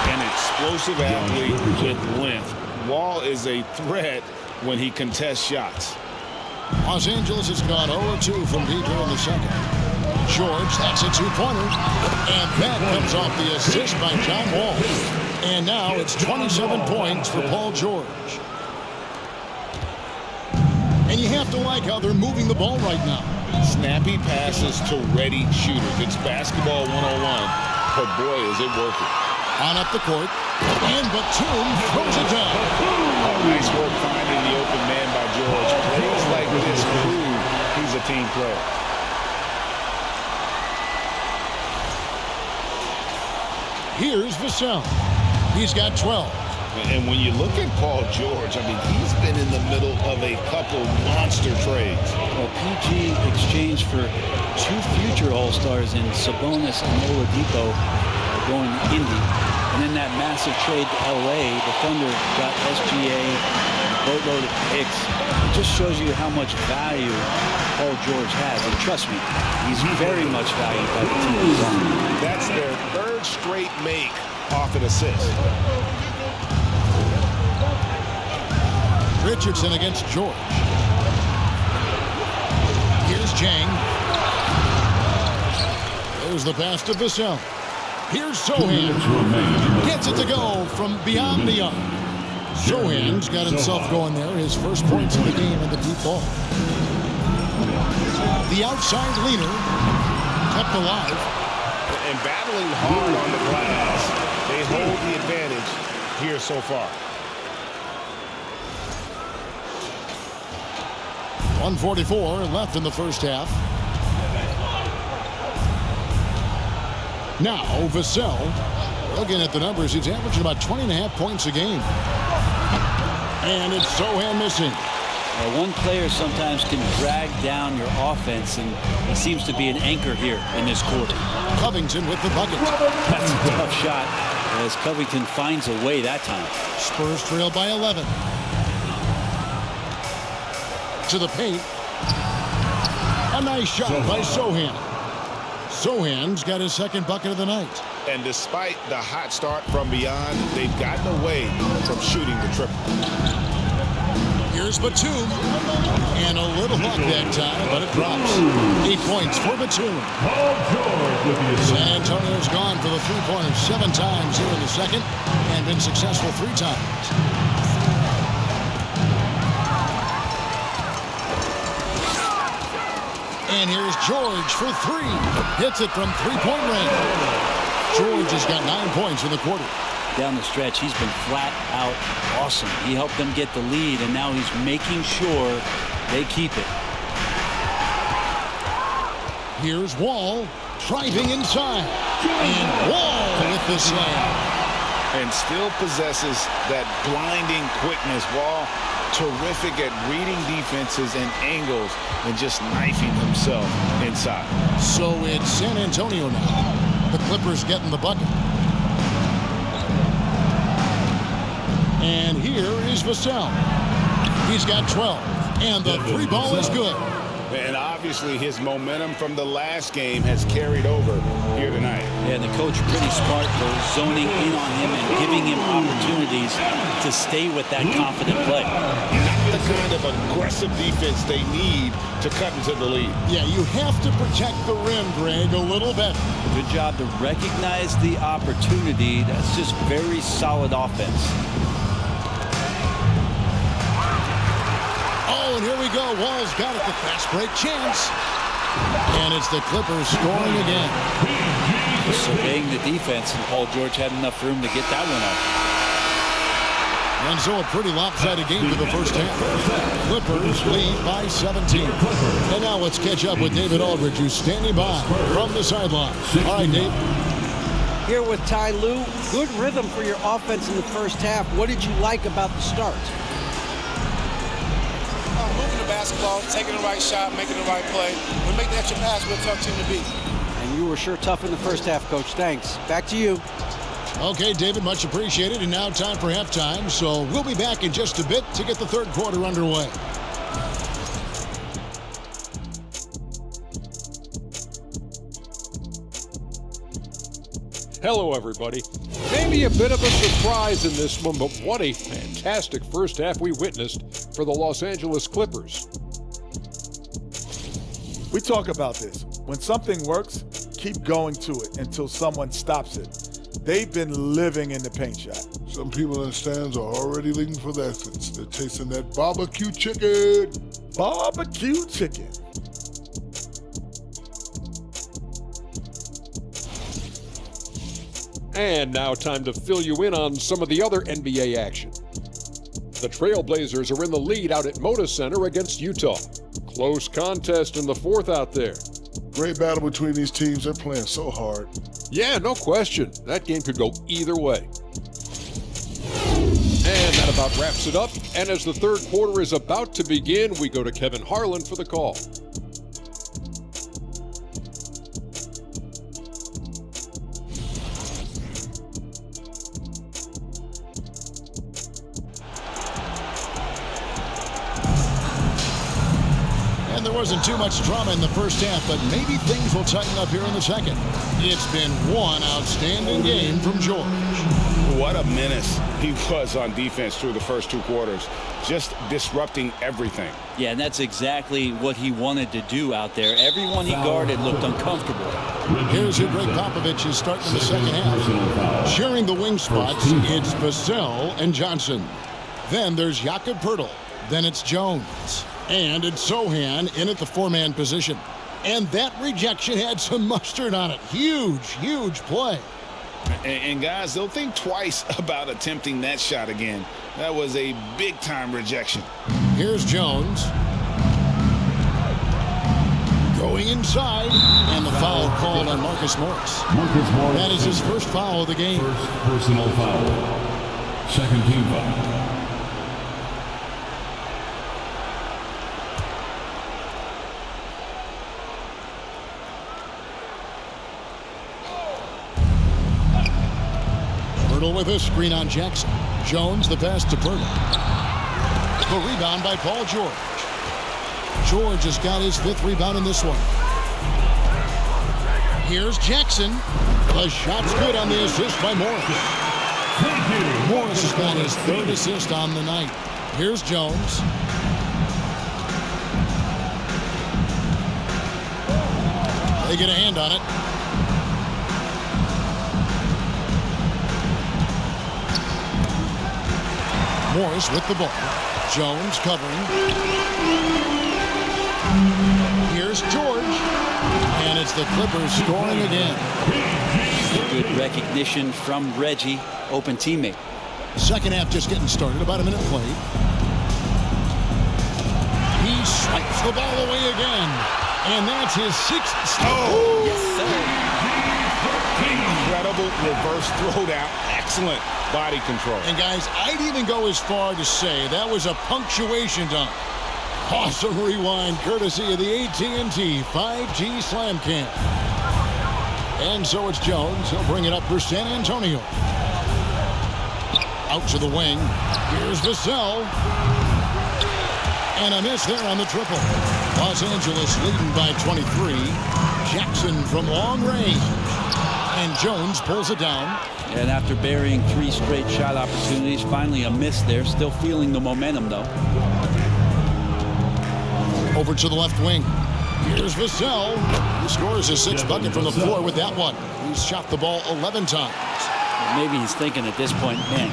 An explosive athlete with length. Wall is a threat when he contests shots. Los Angeles has gone 0-2 from deep here in the second. George, that's a 2-pointer. And that comes off the assist by John Wall. And now it's 27 points for Paul George. And you have to like how they're moving the ball right now. Snappy passes to ready shooters. It's basketball 101, but boy, is it working. On up the court, and Batum throws it down. Nice work finding the open man by George. Plays like this prove he's a team player. Here's Vassell. He's got 12. And when you look at Paul George, I mean, he's been in the middle of a couple monster trades. Well, PG exchanged for 2 future All-Stars in Sabonis and Oladipo going to Indy. And in that massive trade to LA, the Thunder got SGA, a boatload of picks. It just shows you how much value Paul George has. And trust me, he's very much valued by the team. That's their 3rd straight make off an assist. Richardson against George. Here's Jang. There's the pass to Vassell. Here's Sohan. Gets it to go from beyond the arc. Sohan's got himself going there. His first points of the game in the deep ball. The outside leaner kept alive. And battling hard on the glass. They hold the advantage here so far. 1:44 left in the first half. Now, Vassell, looking at the numbers, he's averaging about 20.5 points a game. And it's Sohan missing. One player sometimes can drag down your offense, and he seems to be an anchor here in this quarter. Covington with the bucket. That's a tough shot as Covington finds a way that time. Spurs trail by 11. To the paint. A nice shot by Sohan. Sohan's got his second bucket of the night. And despite the hot start from beyond, they've gotten away from shooting the triple. Here's Batum. And a little luck that time, but it drops. 8 points for Batum. San Antonio's gone for the three-pointers 7 times here in the second and been successful 3 times. And here's George for 3. Hits it from three-point range. George has got 9 points in the quarter. Down the stretch, he's been flat out awesome. He helped them get the lead, and now he's making sure they keep it. Here's Wall driving inside. And Wall with the slam. And still possesses that blinding quickness. Wall terrific at reading defenses and angles and just knifing himself inside. So it's San Antonio now. The Clippers getting the bucket. And here is Vassell. He's got 12. And the three ball is good. And obviously his momentum from the last game has carried over here tonight. Yeah, and the coach pretty smart for zoning in on him and giving him opportunities to stay with that confident play. Not the kind of aggressive defense they need to cut into the lead. Yeah, you have to protect the rim, Greg, a little better. Good job to recognize the opportunity. That's just very solid offense. Oh, and here we go. Wall's got it. The fast break chance. And it's the Clippers scoring again. Surveying the defense, and Paul George had enough room to get that one up. And so a pretty lopsided game for the first half. Clippers lead by 17. And now let's catch up with David Aldridge, who's standing by from the sideline. All right, Dave. Here with Ty Lue. Good rhythm for your offense in the first half. What did you like about the start? Moving the basketball, taking the right shot, making the right play. We make the extra pass, we're a tough team to beat. And you were sure tough in the first half, Coach. Thanks. Back to you. Okay, David, much appreciated. And now time for halftime. So we'll be back in just a bit to get the third quarter underway. Hello, everybody. Maybe a bit of a surprise in this one, but what a fantastic first half we witnessed for the Los Angeles Clippers. We talk about this. When something works, keep going to it until someone stops it. They've been living in the paint shot. Some people in the stands are already leaving for the essence. They're tasting that barbecue chicken. Barbecue chicken. And now time to fill you in on some of the other NBA action. The Trailblazers are in the lead out at Moda Center against Utah. Close contest in the fourth out there. Great battle between these teams. They're playing so hard. Yeah, no question. That game could go either way. And that about wraps it up. And as the third quarter is about to begin, we go to Kevin Harlan for the call. And there wasn't too much drama in the first half, but maybe things will tighten up here in the second. It's been one outstanding game from George. What a menace he was on defense through the first two quarters, just disrupting everything. Yeah, and that's exactly what he wanted to do out there. Everyone he guarded looked uncomfortable. Here's who Greg Popovich is starting in the second half. Sharing the wing spots, it's Vassell and Johnson. Then there's Jakob Poeltl. Then it's Jones. And it's Sohan in at the four-man position. And that rejection had some mustard on it. Huge, huge play. And guys, they'll think twice about attempting that shot again. That was a big-time rejection. Here's Jones. Going inside. And the foul called on Marcus Morris. That is his first foul of the game. First personal foul. Second team foul. With a screen on Jackson. Jones the pass to Poeltl. The rebound by Paul George. George has got his fifth rebound in this one. Here's Jackson. The shot's good on the assist by Morris. Morris has got his third assist on the night. Here's Jones. They get a hand on it. Morris with the ball. Jones covering. Here's George. And it's the Clippers scoring again. Good recognition from Reggie, open teammate. Second half just getting started, about a minute played. He swipes the ball away again. And that's his 6th steal. Oh! Yes, sir. Incredible reverse throwdown. Excellent body control. And guys, I'd even go as far to say that was a punctuation dunk. Awesome rewind courtesy of the AT&T 5G Slam Cam. And so it's Jones. He'll bring it up for San Antonio. Out to the wing. Here's Vassell. And a miss there on the triple. Los Angeles leading by 23. Jackson from long range. And Jones pulls it down. And after burying 3 straight shot opportunities, finally a miss there. Still feeling the momentum, though. Over to the left wing. Here's Vassell. He scores his 6th bucket from the floor with that one. He's shot the ball 11 times. Maybe he's thinking at this point, man,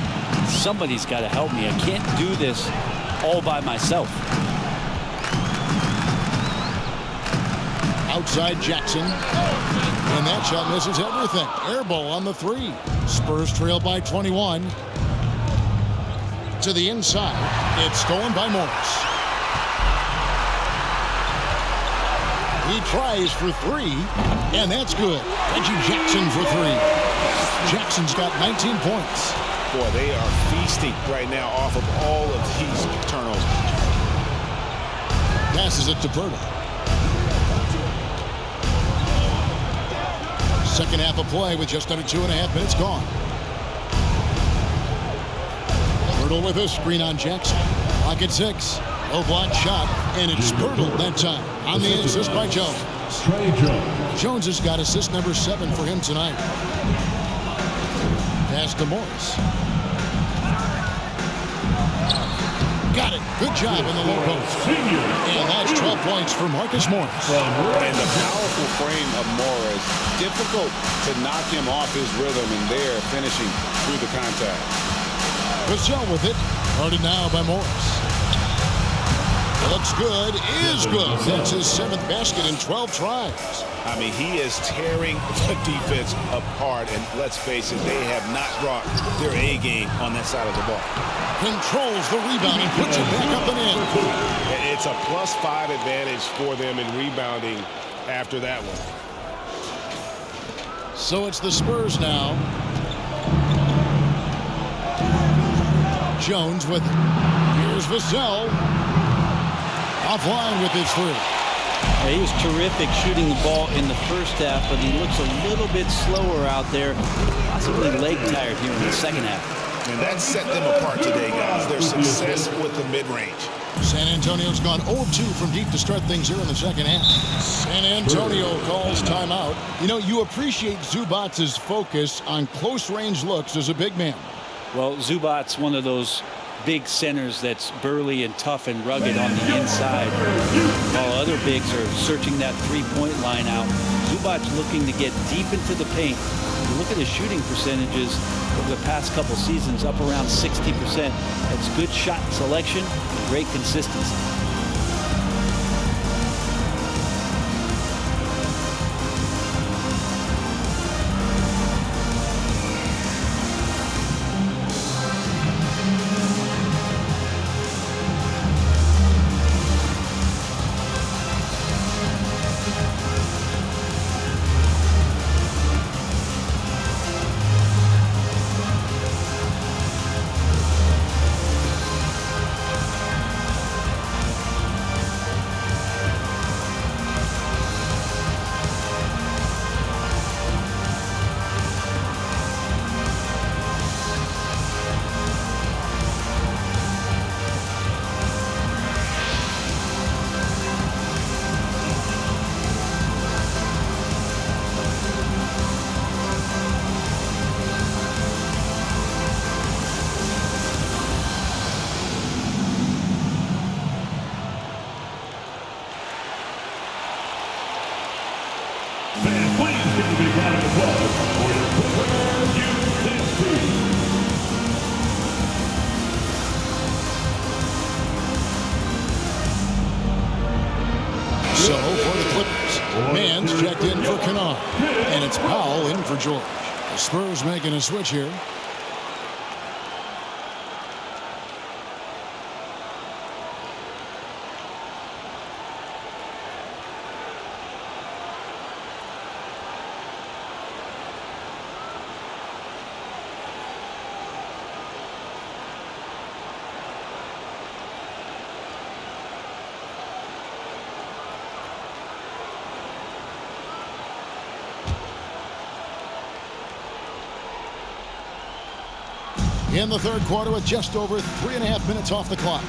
somebody's got to help me. I can't do this all by myself. Outside Jackson. And that shot misses everything. Air ball on the 3. Spurs trail by 21. To the inside. It's stolen by Morris. He tries for 3, and that's good. Reggie Jackson for 3. Jackson's got 19 points. Boy, they are feasting right now off of all of these turnovers. Passes it to Berta. Second half of play with just under 2.5 minutes gone. Berta with a screen on Jackson. Clock at 6. Low block shot, and it's Berta that time on the assist by Jones. Jones has got assist number 7 for him tonight. Pass to Morris. Got it. Good job in the low post. And that's 12 points for Marcus Morris. And the powerful frame of Morris, difficult to knock him off his rhythm, and there finishing through the contact. Vassell with it. Guarded now by Morris. Looks good, is good. That's his 7th basket in 12 tries. I mean, he is tearing the defense apart, and let's face it, they have not brought their A game on that side of the ball. Controls the rebound and puts it back up and in. It's a +5 advantage for them in rebounding after that one. So it's the Spurs now. Jones with it. Here's Vassell. Offline with his 3. He was terrific shooting the ball in the first half, but he looks a little bit slower out there, possibly leg tired here in the second half. And that set them apart today, guys. Their success with the mid-range. San Antonio's gone 0-2 from deep to start things here in the second half. San Antonio calls timeout. You know, you appreciate Zubac's focus on close-range looks as a big man. Well, Zubac's one of those big centers that's burly and tough and rugged on the inside, while other bigs are searching that three-point line out. Zubac's looking to get deep into the paint. You look at his shooting percentages over the past couple seasons, up around 60%. That's good shot selection, great consistency. So for the Clippers, Mann's checked in for Kennard, and it's Powell in for George. The Spurs making a switch here. in the third quarter with just over 3.5 minutes off the clock.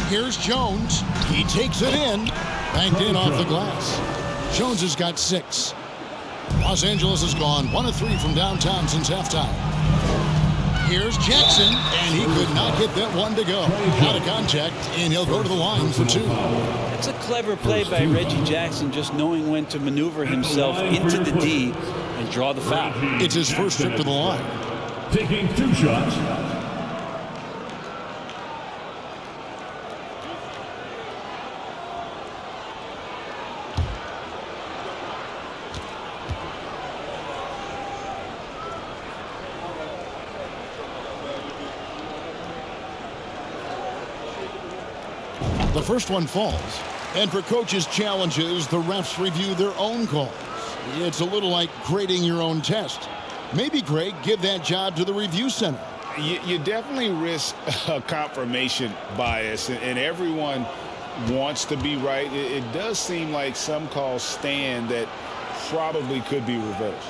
Here's Jones. He takes it in. Banked in off the glass. Jones has got 6. Los Angeles has gone 1 of 3 from downtown since halftime. Here's Jackson, and he could not get that one to go. Out of contact, and he'll go to the line for 2. It's a clever play by Reggie Jackson, just knowing when to maneuver himself into the D and draw the foul. It's his first trip to the line. Taking 2 shots. The first one falls. And for coaches' challenges, the refs review their own calls. It's a little like grading your own test. Maybe, Greg, give that job to the review center. You definitely risk a confirmation bias, and everyone wants to be right. It does seem like some calls stand that probably could be reversed.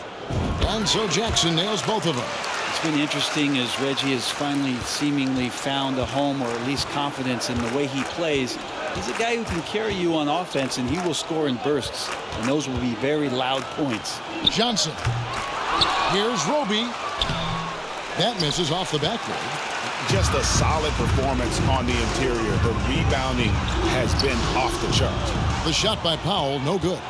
And so Jackson nails both of them. It's been interesting as Reggie has finally seemingly found a home, or at least confidence in the way he plays. He's a guy who can carry you on offense, and he will score in bursts, and those will be very loud points. Johnson. Here's Roby. That misses off the backboard. Just a solid performance on the interior. The rebounding has been off the charts. The shot by Powell, no good.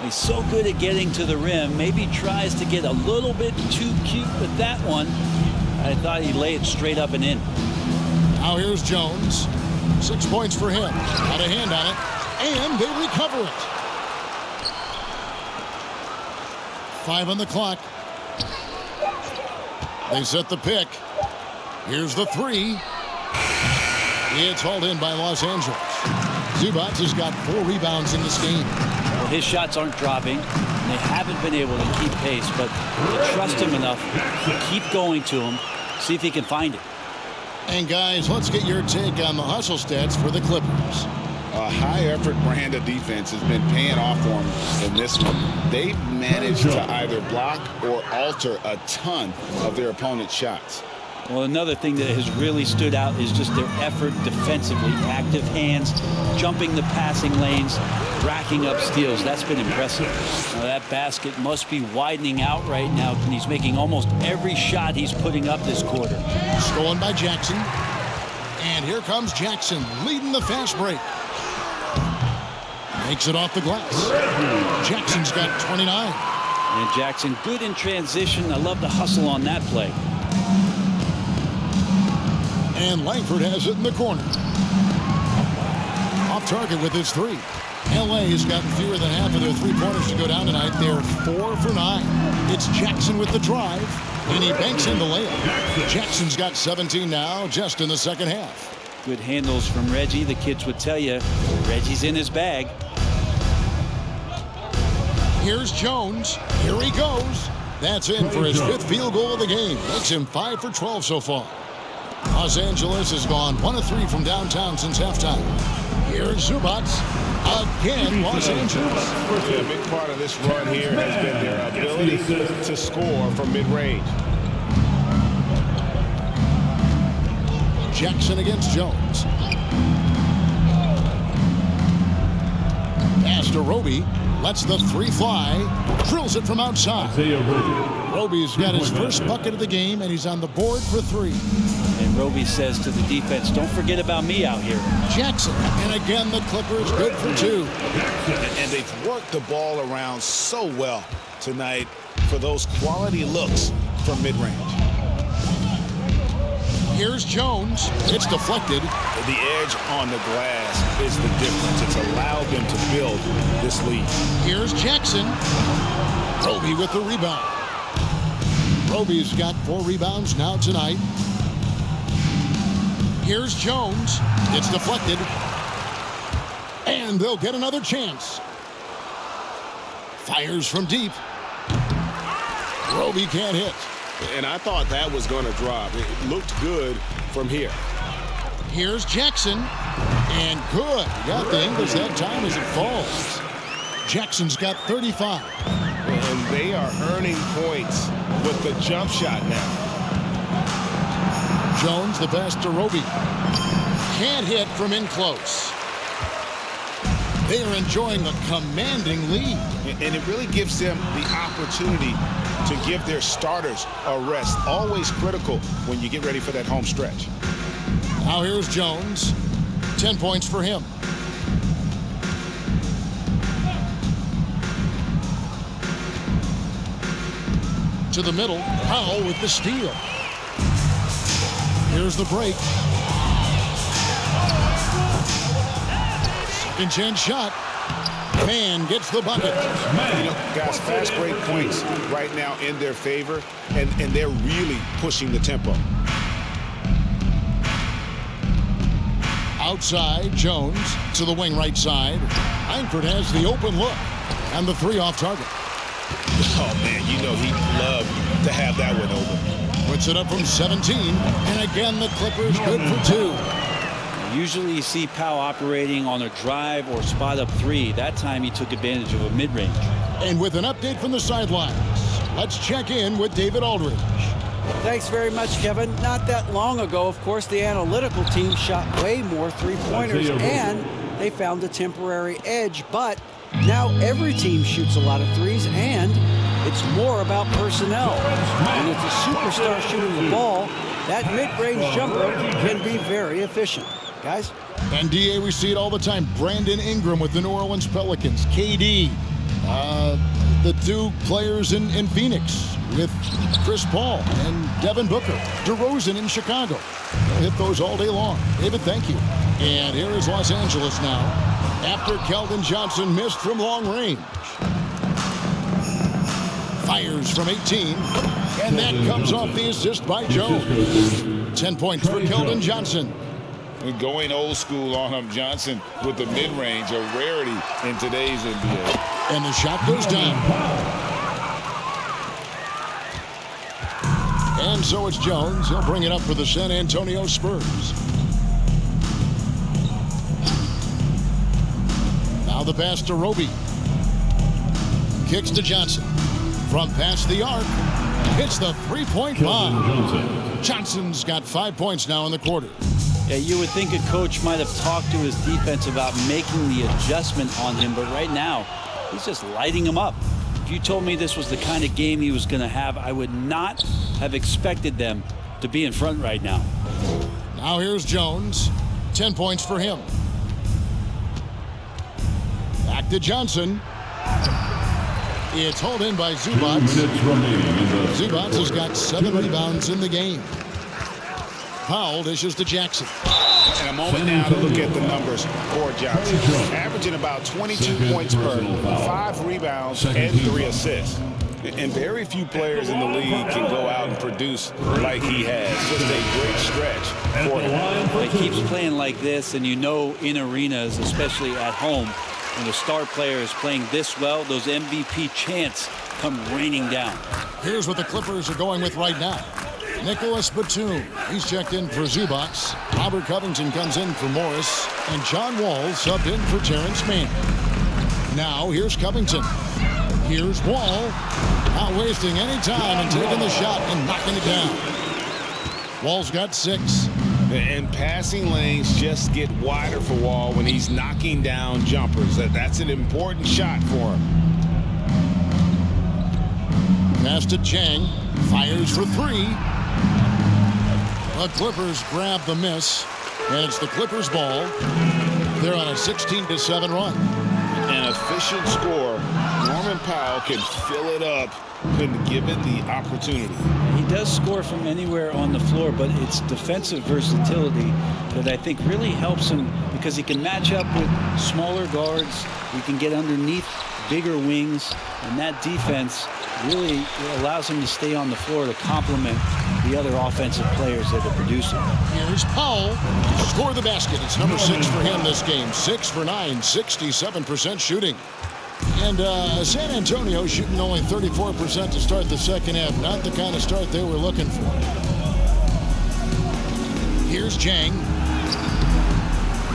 He's so good at getting to the rim. Maybe tries to get a little bit too cute with that one. I thought he'd lay it straight up and in. Now here's Jones. 6 points for him. Got a hand on it. And they recover it. 5 on the clock. They set the pick. Here's the 3. It's hauled in by Los Angeles. Zubac has got 4 rebounds in this game. Well, his shots aren't dropping. They haven't been able to keep pace, but they trust him enough to keep going to him, see if he can find it. And guys, let's get your take on the hustle stats for the Clippers. A high-effort brand of defense has been paying off for them in this one. They've managed to either block or alter a ton of their opponent's shots. Well, another thing that has really stood out is just their effort defensively. Active hands, jumping the passing lanes, racking up steals. That's been impressive. Now, that basket must be widening out right now, and he's making almost every shot he's putting up this quarter. Stolen by Jackson. And here comes Jackson leading the fast break. Makes it off the glass. Jackson's got 29. And Jackson good in transition. I love the hustle on that play. And Langford has it in the corner. Off target with his 3. LA has got fewer than half of their 3-pointers to go down tonight. They're 4 for 9. It's Jackson with the drive, and he banks in the layup. Jackson's got 17 now, just in the second half. Good handles from Reggie. The kids would tell you Reggie's in his bag. Here's Jones. Here he goes. That's in for his 5th field goal of the game. Makes him 5 for 12 so far. Los Angeles has gone 1 of 3 from downtown since halftime. Here's Zubac. Again, Los Angeles. A big part of this run here has been their ability to score from mid-range. Jackson against Jones. Pass to Roby. Lets the 3 fly. Drills it from outside. Roby's got his first bucket of the game, and he's on the board for 3. And Roby says to the defense, don't forget about me out here. Jackson. And again, the Clippers good for 2. And they've worked the ball around so well tonight for those quality looks from mid-range. Here's Jones. It's deflected. The edge on the glass is the difference. It's allowed them to build this lead. Here's Jackson. Roby with the rebound. Roby's got 4 rebounds now tonight. Here's Jones. It's deflected. And they'll get another chance. Fires from deep. Roby can't hit. And I thought that was going to drop. It looked good from here. Here's Jackson. And good. Got the English that time as it falls. Jackson's got 35. And they are earning points with the jump shot now. Jones, the pass to Roby. Can't hit from in close. They are enjoying a commanding lead. And it really gives them the opportunity to give their starters a rest. Always critical when you get ready for that home stretch. Now here's Jones. 10 points for him. To the middle. Powell with the steal. Here's the break. Second chance shot. Man gets the bucket. You know, guys, fast break points right now in their favor, and they're really pushing the tempo. Outside, Jones to the wing right side. Langford has the open look, and the three off target. Oh, man, you know he'd love to have that one over. Puts it up from 17, and again the Clippers good for two. Usually you see Powell operating on a drive or spot up three. That time he took advantage of a mid-range. And with an update from the sidelines, let's check in with David Aldridge. Thanks very much, Kevin. Not that long ago, of course, the analytical team shot way more three-pointers, and they found a temporary edge. But now every team shoots a lot of threes, and it's more about personnel. And it's a superstar shooting the ball, that mid-range jumper can be very efficient. Guys? And DA, we see it all the time. Brandon Ingram with the New Orleans Pelicans. KD, the two players in Phoenix with Chris Paul and Devin Booker. DeRozan in Chicago. They'll hit those all day long. David, thank you. And here is Los Angeles now after Keldon Johnson missed from long range. Fires from 18, and that comes off the assist by Jones. 10 points for Keldon Johnson. And going old school on him, Johnson with the mid-range, a rarity in today's NBA. And the shot goes down. And so it's Jones. He'll bring it up for the San Antonio Spurs. Now the pass to Roby. Kicks to Johnson. From past the arc, hits the three-point bomb. Johnson's got 5 points now in the quarter. Yeah, you would think a coach might have talked to his defense about making the adjustment on him, but right now, he's just lighting him up. If you told me this was the kind of game he was going to have, I would not have expected them to be in front right now. Now here's Jones. 10 points for him. Back to Johnson. It's hauled in by Zubac. Zubac has got 7 rebounds in the game. Powell dishes to Jackson. And a moment now to look at the numbers for Johnson. Averaging about 22 points per, 5 rebounds, and 3 assists. And very few players in the league can go out and produce like he has. Just a great stretch for him. He keeps playing like this, and you know in arenas, especially at home, when the star player is playing this well, those MVP chants come raining down. Here's what the Clippers are going with right now. Nicholas Batum, he's checked in for Zubac. Robert Covington comes in for Morris. And John Wall subbed in for Terrence Mann. Now here's Covington. Here's Wall. Not wasting any time and taking the shot and knocking it down. Wall's got 6. And passing lanes just get wider for Wall when he's knocking down jumpers. That's an important shot for him. Pass to Chang. Fires for 3. The Clippers grab the miss, and it's the Clippers' ball. They're on a 16-7 run. An efficient score. Norman Powell can fill it up when given the opportunity. He does score from anywhere on the floor, but it's defensive versatility that I think really helps him because he can match up with smaller guards. He can get underneath bigger wings, and that defense really allows him to stay on the floor to complement the other offensive players that are producing. Here's Powell. Score the basket. It's number 6 for him this game. 6 for 9, 67% shooting. And San Antonio shooting only 34% to start the second half. Not the kind of start they were looking for. Here's Chang.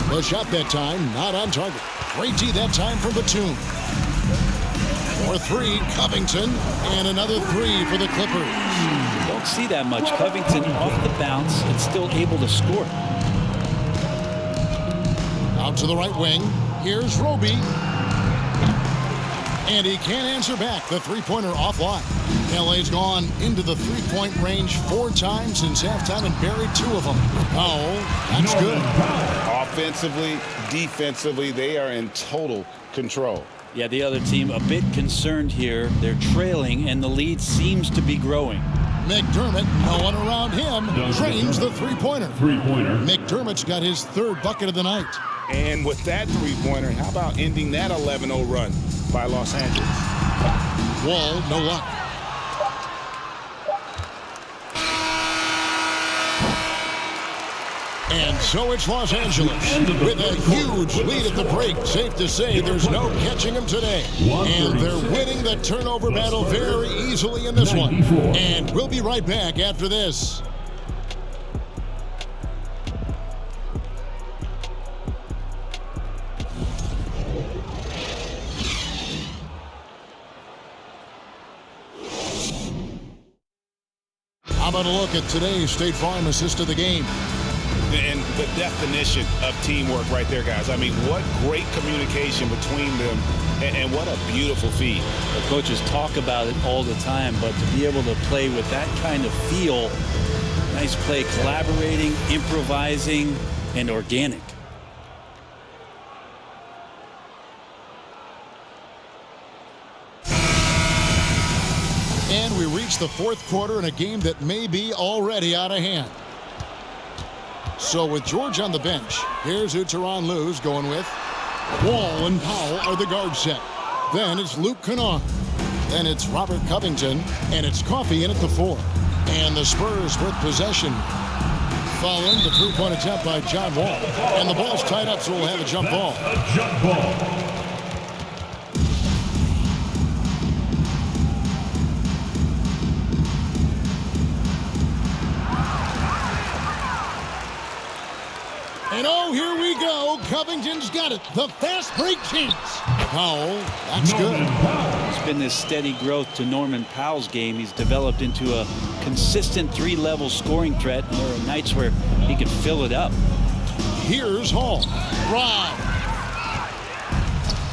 The shot that time, not on target. Great D that time from Batum. For 3, Covington, and another 3 for the Clippers. don't see that much. Covington off the bounce and still able to score. Out to the right wing. Here's Roby. And he can't answer back. The three-pointer offline. LA's gone into the three-point range 4 times since halftime and buried 2 of them. Oh, that's good. Offensively, defensively, they are in total control. Yeah, the other team a bit concerned here. They're trailing, and the lead seems to be growing. McDermott, no one around him, drains the three-pointer. McDermott's got his 3rd bucket of the night. And with that three-pointer, how about ending that 11-0 run by Los Angeles? Wall, no luck. And so it's Los Angeles with a huge lead at the break. Safe to say there's no catching them today. And they're winning the turnover battle very easily in this one. And we'll be right back after this. How about a look at today's State Farm assist of the game? And the definition of teamwork right there, guys. I mean, what great communication between them, and what a beautiful feed. The coaches talk about it all the time, but to be able to play with that kind of feel, nice play, collaborating, improvising, and organic. And we reach the 4th quarter in a game that may be already out of hand. So with George on the bench, here's who Tyronn Lue's going with. Wall and Powell are the guard set. Then it's Luke Kennard. Then it's Robert Covington. And it's Coffey in at the 4. And the Spurs with possession. Following the three-point attempt by John Wall. And the ball's tied up, so we'll have a jump ball. A jump ball. And oh, here we go. Covington's got it. The fast break chance. Powell, that's good. It's been this steady growth to Norman Powell's game. He's developed into a consistent 3-level scoring threat. And there are nights where he can fill it up. Here's Hall. Right.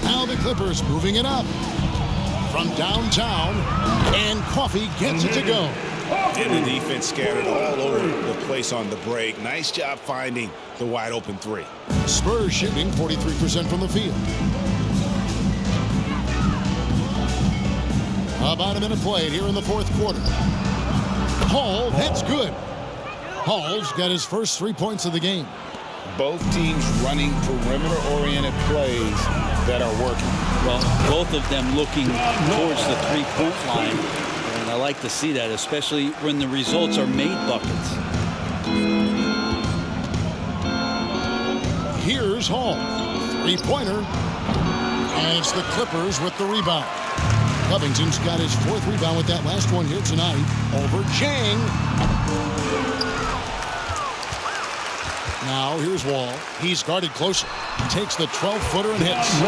Now the Clippers moving it up. From downtown. And Coffey gets it to go. And the defense scattered all over the place on the break. Nice job finding the wide open 3. Spurs shooting 43% from the field. About a minute played here in the 4th quarter. Hall, that's good. Hall's got his first 3 points of the game. Both teams running perimeter-oriented plays that are working. Well, both of them looking towards the 3-point line. And I like to see that, especially when the results are made buckets. Here's Hall. 3-pointer. And it's the Clippers with the rebound. Covington's got his 4th rebound with that last one here tonight. Over Chang. Now here's Wall. He's guarded closer. He takes the 12-footer and hits.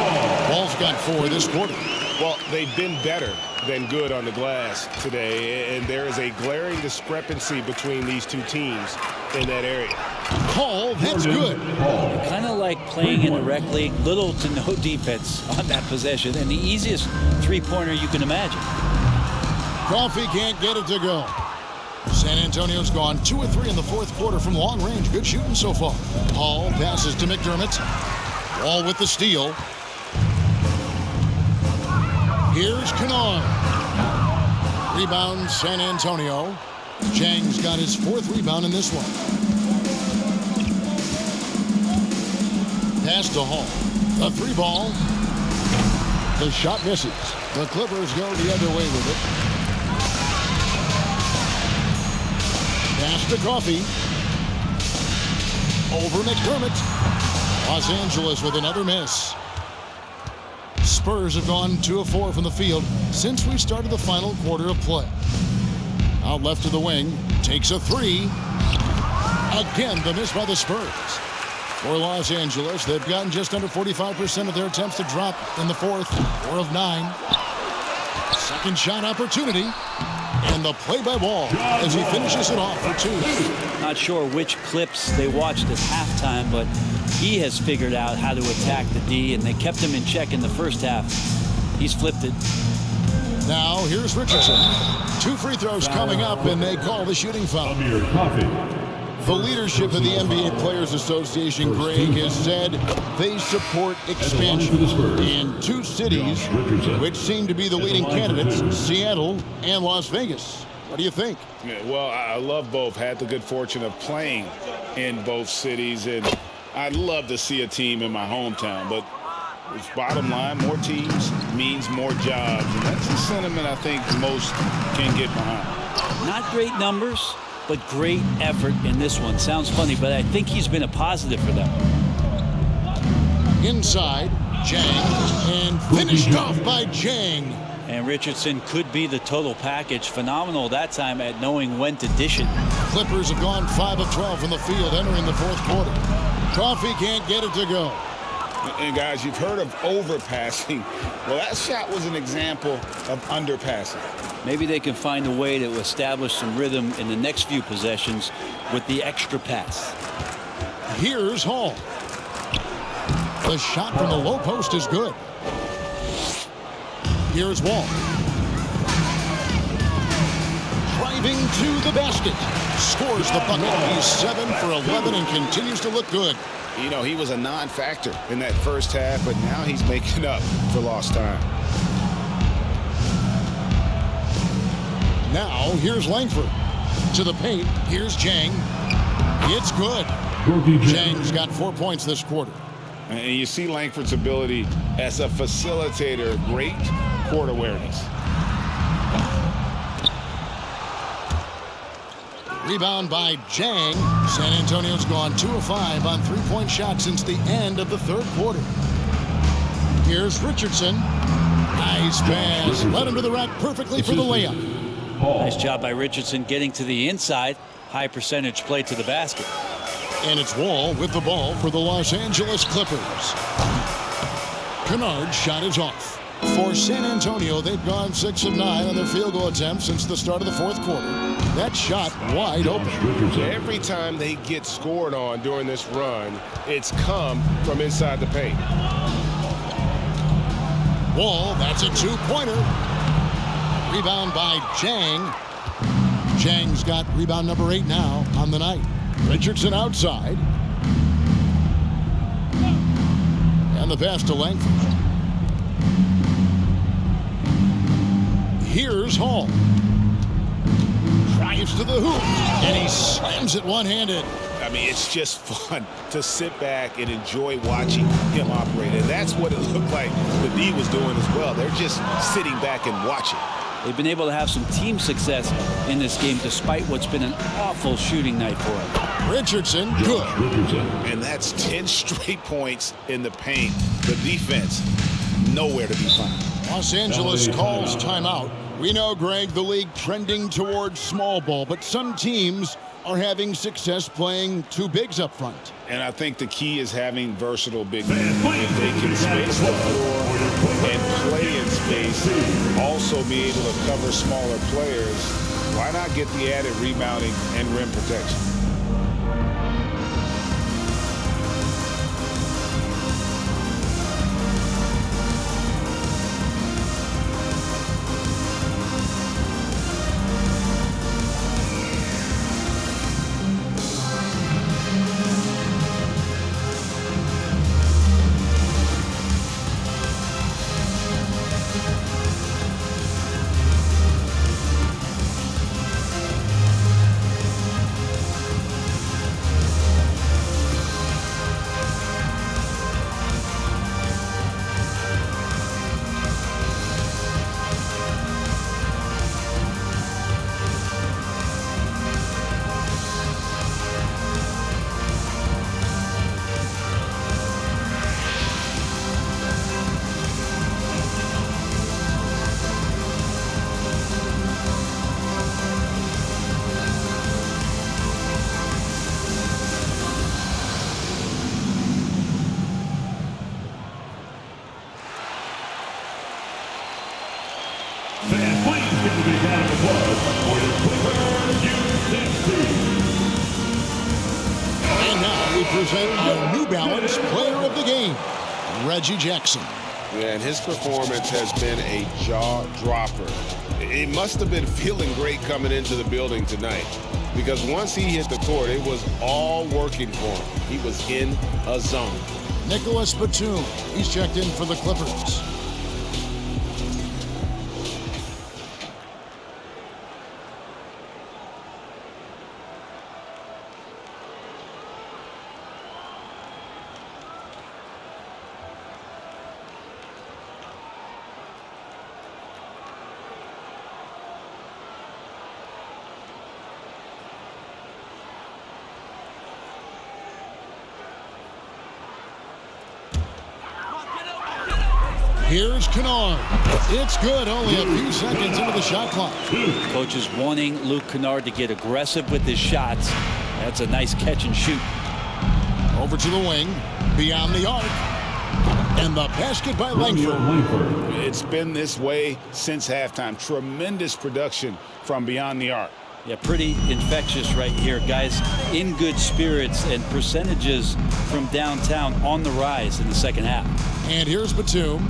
Wall's got 4 this quarter. Well, they've been better than good on the glass today, and there is a glaring discrepancy between these two teams in that area. Hall, that's good. Kind of like playing in the rec league, little to no defense on that possession, and the easiest 3-pointer you can imagine. Coffey can't get it to go. San Antonio's gone 2 of 3 in the 4th quarter from long range. Good shooting so far. Hall passes to McDermott. Wall with the steal. Here's Kennard. Rebound San Antonio. Chang's got his 4th rebound in this one. Pass to Hall. The 3 ball. The shot misses. The Clippers go the other way with it. Pass to Coffey. Over McDermott. Los Angeles with another miss. Spurs have gone 2 of 4 from the field since we started the final quarter of play. Out left to the wing. Takes a 3. Again, the miss by the Spurs. For Los Angeles, they've gotten just under 45% of their attempts to drop in the 4th. 4 of 9. Second shot opportunity. And the play by Wall as he finishes it off for 2. Not sure which clips they watched at halftime, but he has figured out how to attack the D, and they kept him in check in the first half. He's flipped it. Now here's Richardson. 2 free throws coming up, and they call the shooting foul. The leadership of the NBA Players Association, Greg, has said they support expansion in 2 cities, which seem to be the leading candidates, Seattle and Las Vegas. What do you think? Yeah, well, I love both. Had the good fortune of playing in both cities, and I'd love to see a team in my hometown, but bottom line, more teams means more jobs, and that's the sentiment I think most can get behind. Not great numbers, but great effort in this one. Sounds funny, but I think he's been a positive for them. Inside, Jang, and finished off by Jang. And Richardson could be the total package. Phenomenal that time at knowing when to dish it. Clippers have gone 5 of 12 from the field entering the 4th quarter. Coffee can't get it to go. And guys, you've heard of overpassing. Well, that shot was an example of underpassing. Maybe they can find a way to establish some rhythm in the next few possessions with the extra pass. Here's Hall. The shot from the low post is good. Here's Wall. Driving to the basket. Scores the bucket. He's 7 for 11 and continues to look good. You know, he was a non-factor in that first half, but now he's making up for lost time. Now, here's Langford. To the paint, here's Jang. It's good. Jang's got 4 points this quarter. And you see Langford's ability as a facilitator, great court awareness. Rebound by Jang. San Antonio's gone 2 of 5 on 3-point shots since the end of the 3rd quarter. Here's Richardson. Nice pass. Led him to the rack perfectly for the layup. Nice job by Richardson getting to the inside. High percentage play to the basket. And it's Wall with the ball for the Los Angeles Clippers. Kennard's shot is off. For San Antonio, they've gone 6 of 9 on their field goal attempts since the start of the 4th quarter. That shot wide open. Every time they get scored on during this run, it's come from inside the paint. Wall, that's a 2-pointer. Rebound by Jang. Jang's got rebound number 8 now on the night. Richardson outside. And the pass to Langford. Here's Hall. Drives to the hoop, and he slams it one-handed. I mean, it's just fun to sit back and enjoy watching him operate. And that's what it looked like the D was doing as well. They're just sitting back and watching. They've been able to have some team success in this game despite what's been an awful shooting night for them. Richardson, good. And that's 10 straight points in the paint. The defense, nowhere to be found. Los Angeles calls timeout. We know, Greg, the league trending towards small ball, but some teams are having success playing 2 bigs up front. And I think the key is having versatile big men. If they can space the floor and play in space, also be able to cover smaller players, why not get the added rebounding and rim protection? we present our New Balance Player of the Game, Reggie Jackson. Yeah, and his performance has been a jaw-dropper. It must have been feeling great coming into the building tonight, because once he hit the court, it was all working for him. He was in a zone. Nicholas Batum, he's checked in for the Clippers. Here's Kennard. It's good, only a few seconds into the shot clock. Coach is wanting Luke Kennard to get aggressive with his shots. That's a nice catch and shoot. Over to the wing, beyond the arc. And the basket by Langford. It's been this way since halftime. Tremendous production from beyond the arc. Yeah, pretty infectious right here. Guys in good spirits, and percentages from downtown on the rise in the second half. And here's Batum,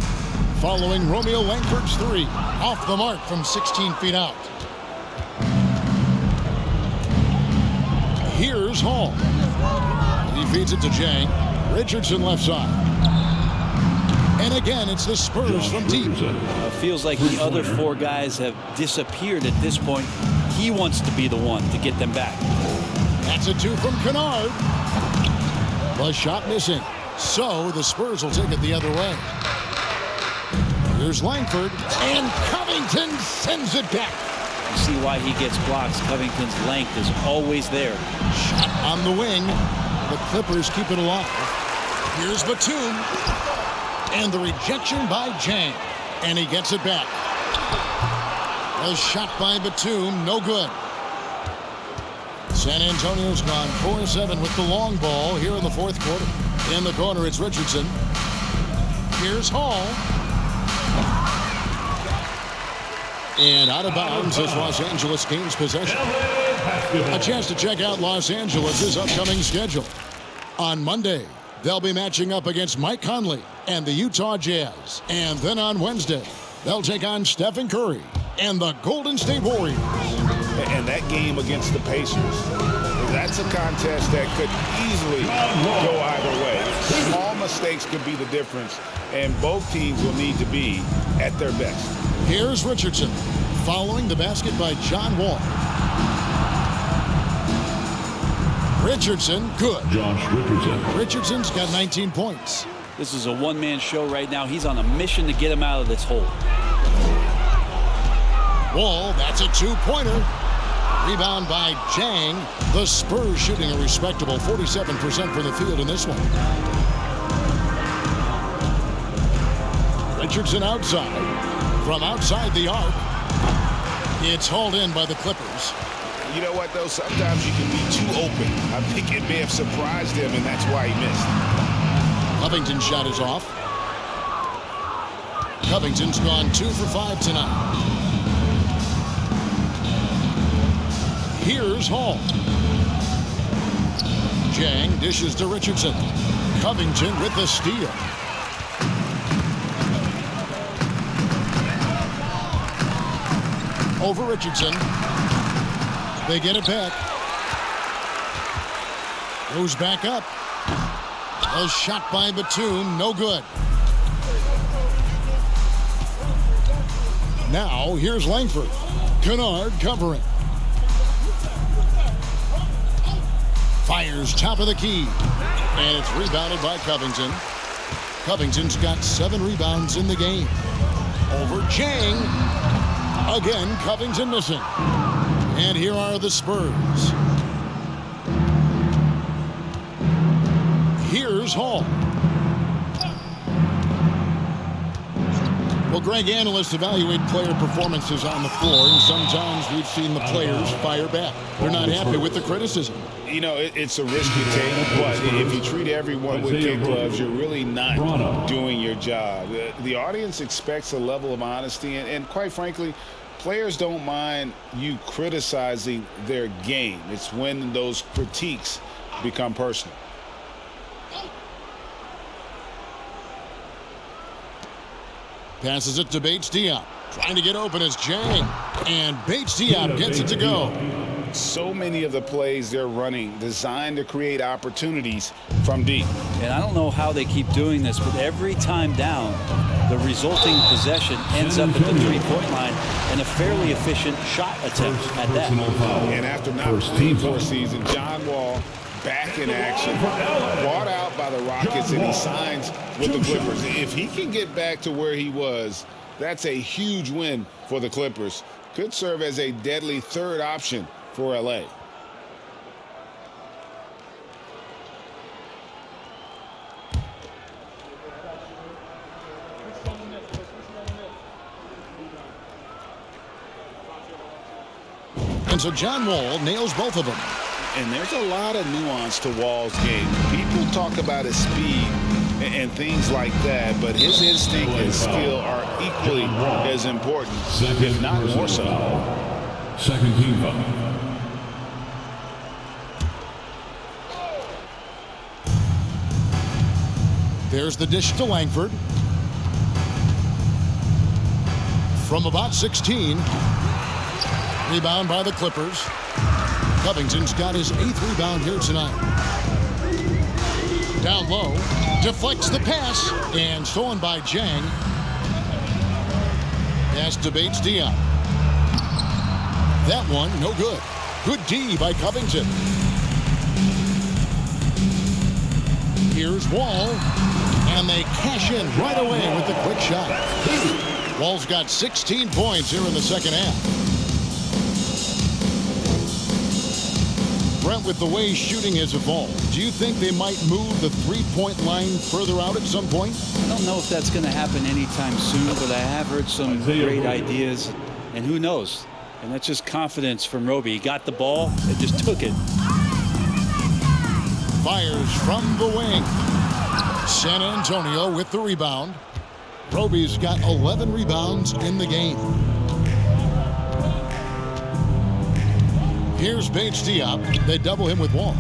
following Romeo Langford's three. Off the mark from 16 feet out. Here's Hall. He feeds it to Jang. Richardson left side. And again, it's the Spurs from deep. Feels like the other four guys have disappeared at this point. He wants to be the one to get them back. That's a two from Kennard. The shot missing. So the Spurs will take it the other way. Here's Langford, and Covington sends it back. You see why he gets blocks. Covington's length is always there. Shot on the wing. The Clippers keep it alive. Here's Batum. And the rejection by Jang. And he gets it back. A shot by Batum, no good. San Antonio's gone 4-7 with the long ball here in the fourth quarter. In the corner, it's Richardson. Here's Hall. And out of bounds as Los Angeles gains possession. A chance to check out Los Angeles' upcoming schedule. On Monday, they'll be matching up against Mike Conley and the Utah Jazz. And then on Wednesday, they'll take on Stephen Curry and the Golden State Warriors. And that game against the Pacers, that's a contest that could easily go either way. Small mistakes could be the difference, and both teams will need to be at their best. Here's Richardson, following the basket by John Wall. Richardson, good. Josh Richardson. Richardson's got 19 points. This is a one-man show right now. He's on a mission to get him out of this hole. Wall, that's a two-pointer. Rebound by Jang. The Spurs shooting a respectable 47% from the field in this one. Richardson outside. From outside the arc. It's hauled in by the Clippers. You know what, though? Sometimes you can be too open. I think it may have surprised him, and that's why he missed. Covington's shot is off. Covington's gone 2 for 5 tonight. Here's Hall. Jang dishes to Richardson. Covington with the steal. Over Richardson. They get it back. Goes back up. A shot by Batum, no good. Now here's Langford. Kennard covering. Fires top of the key. And it's rebounded by Covington. Covington's got 7 rebounds in the game. Over Jang. Again, Covington missing. And here are the Spurs. Here's Hall. Well, Greg, analysts evaluate player performances on the floor, and sometimes we've seen the players fire back. They're not happy with the criticism. You know, it's a risk you take, but if you treat everyone with kid gloves, you're really not doing your job. The audience expects a level of honesty, and quite frankly, players don't mind you criticizing their game. It's when those critiques become personal. Passes it to Bates-Diop. Trying to get open is Jang. And Bates-Diop gets it to go. So many of the plays they're running designed to create opportunities from deep. And I don't know how they keep doing this, but every time down, the resulting possession ends up at the three-point line and a fairly efficient shot attempt at that. And after not playing for a season, John Wall back in action, bought out by the Rockets, and he signs with the Clippers. If he can get back to where he was, that's a huge win for the Clippers. Could serve as a deadly third option for LA. And so John Wall nails both of them. And there's a lot of nuance to Wall's game. People talk about his speed and things like that, but his instinct and skill are equally as important, if not more so. Second team foul. There's the dish to Langford. From about 16. Rebound by the Clippers. Covington's got his 8th rebound here tonight. Down low. Deflects the pass. And stolen by Jang. Pass to Bates-Diop. That one, no good. Good D by Covington. Here's Wall. And they cash in right away with the quick shot. Wall's got 16 points here in the second half. Brent, with the way shooting has evolved, do you think they might move the three-point line further out at some point? I don't know if that's going to happen anytime soon, but I have heard some great ideas, and who knows? And that's just confidence from Roby. He got the ball and just took it. Fires from the wing. San Antonio with the rebound. Roby's got 11 rebounds in the game. Here's Bates-Diop. They double him with Wall.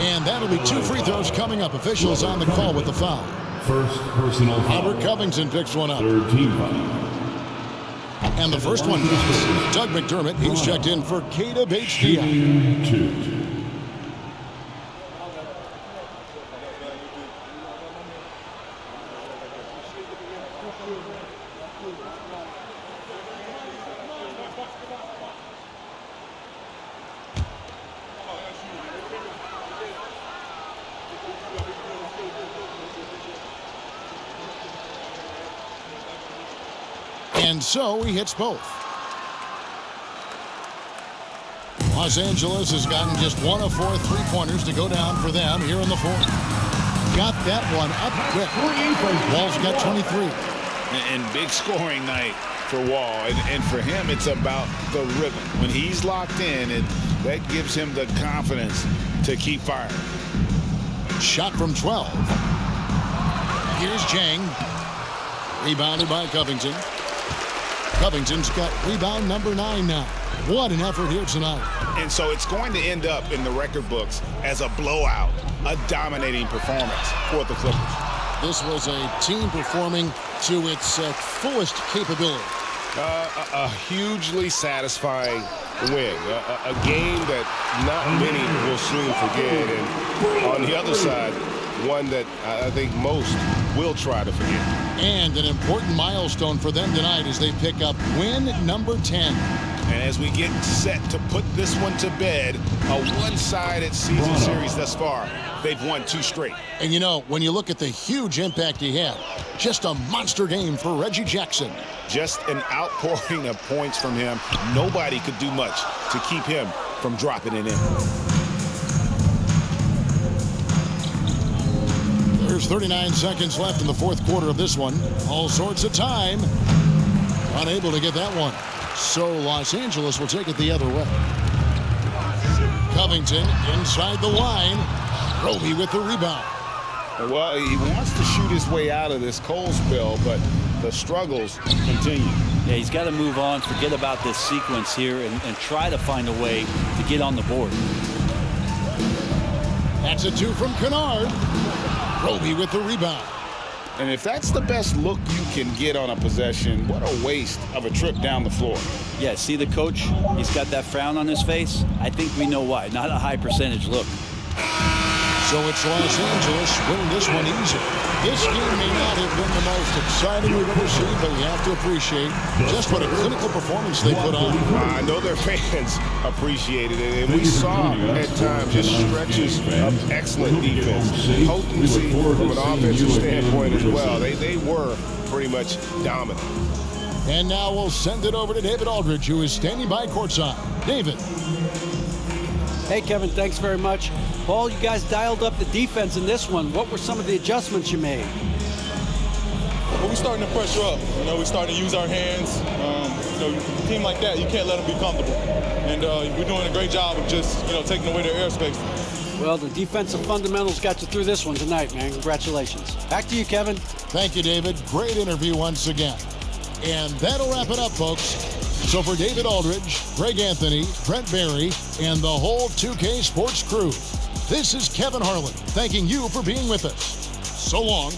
And that'll be 2 free throws coming up. Officials on the call with the foul. First personal foul. Albert Covington picks one up. Third team foul. And the first one goes. Doug McDermott, he's checked in for Keita Bates-Diop. 2. And so he hits both. Los Angeles has gotten just 1 of 4 three-pointers to go down for them here in the fourth. Got that one up quick. Wall's got 23. And big scoring night for Wall. And for him, it's about the rhythm. When he's locked in, that gives him the confidence to keep firing. Shot from 12. Here's Jang. Rebounded by Covington. Covington's got rebound number 9 now. What an effort here tonight. And so it's going to end up in the record books as a blowout, a dominating performance for the Clippers. This was a team performing to its fullest capability. A hugely satisfying win. A game that not many will soon forget. And on the other side, one that I think most will try to forget. And an important milestone for them tonight as they pick up win number 10. And as we get set to put this one to bed, a one-sided season series thus far, they've won 2 straight. And you know, when you look at the huge impact he had, just a monster game for Reggie Jackson. Just an outpouring of points from him. Nobody could do much to keep him from dropping it in. There's 39 seconds left in the fourth quarter of this one. All sorts of time. Unable to get that one. So Los Angeles will take it the other way. Covington inside the line. Roby with the rebound. Well, he wants to shoot his way out of this cold spell, but the struggles continue. Yeah, he's got to move on, forget about this sequence here, and try to find a way to get on the board. That's a 2 from Kennard. Roby with the rebound. And if that's the best look you can get on a possession, what a waste of a trip down the floor. Yeah, see the coach? He's got that frown on his face. I think we know why. Not a high percentage look. So it's Los Angeles winning this one easy. This game may not have been the most exciting we've ever seen, but you have to appreciate just what a clinical performance they put on. I know their fans appreciated it, and we saw at times just stretches of excellent defense, potency from an offensive standpoint as well. They were pretty much dominant. And now we'll send it over to David Aldridge, who is standing by courtside. David. Hey, Kevin, thanks very much. Paul, you guys dialed up the defense in this one. What were some of the adjustments you made? Well, we're starting to pressure up. We're starting to use our hands. A team like that, you can't let them be comfortable. And we're doing a great job of just, taking away their airspace. Well, the defensive fundamentals got you through this one tonight, man. Congratulations. Back to you, Kevin. Thank you, David. Great interview once again. And that'll wrap it up, folks. So for David Aldridge, Greg Anthony, Brent Barry, and the whole 2K Sports crew, this is Kevin Harlan thanking you for being with us. So long.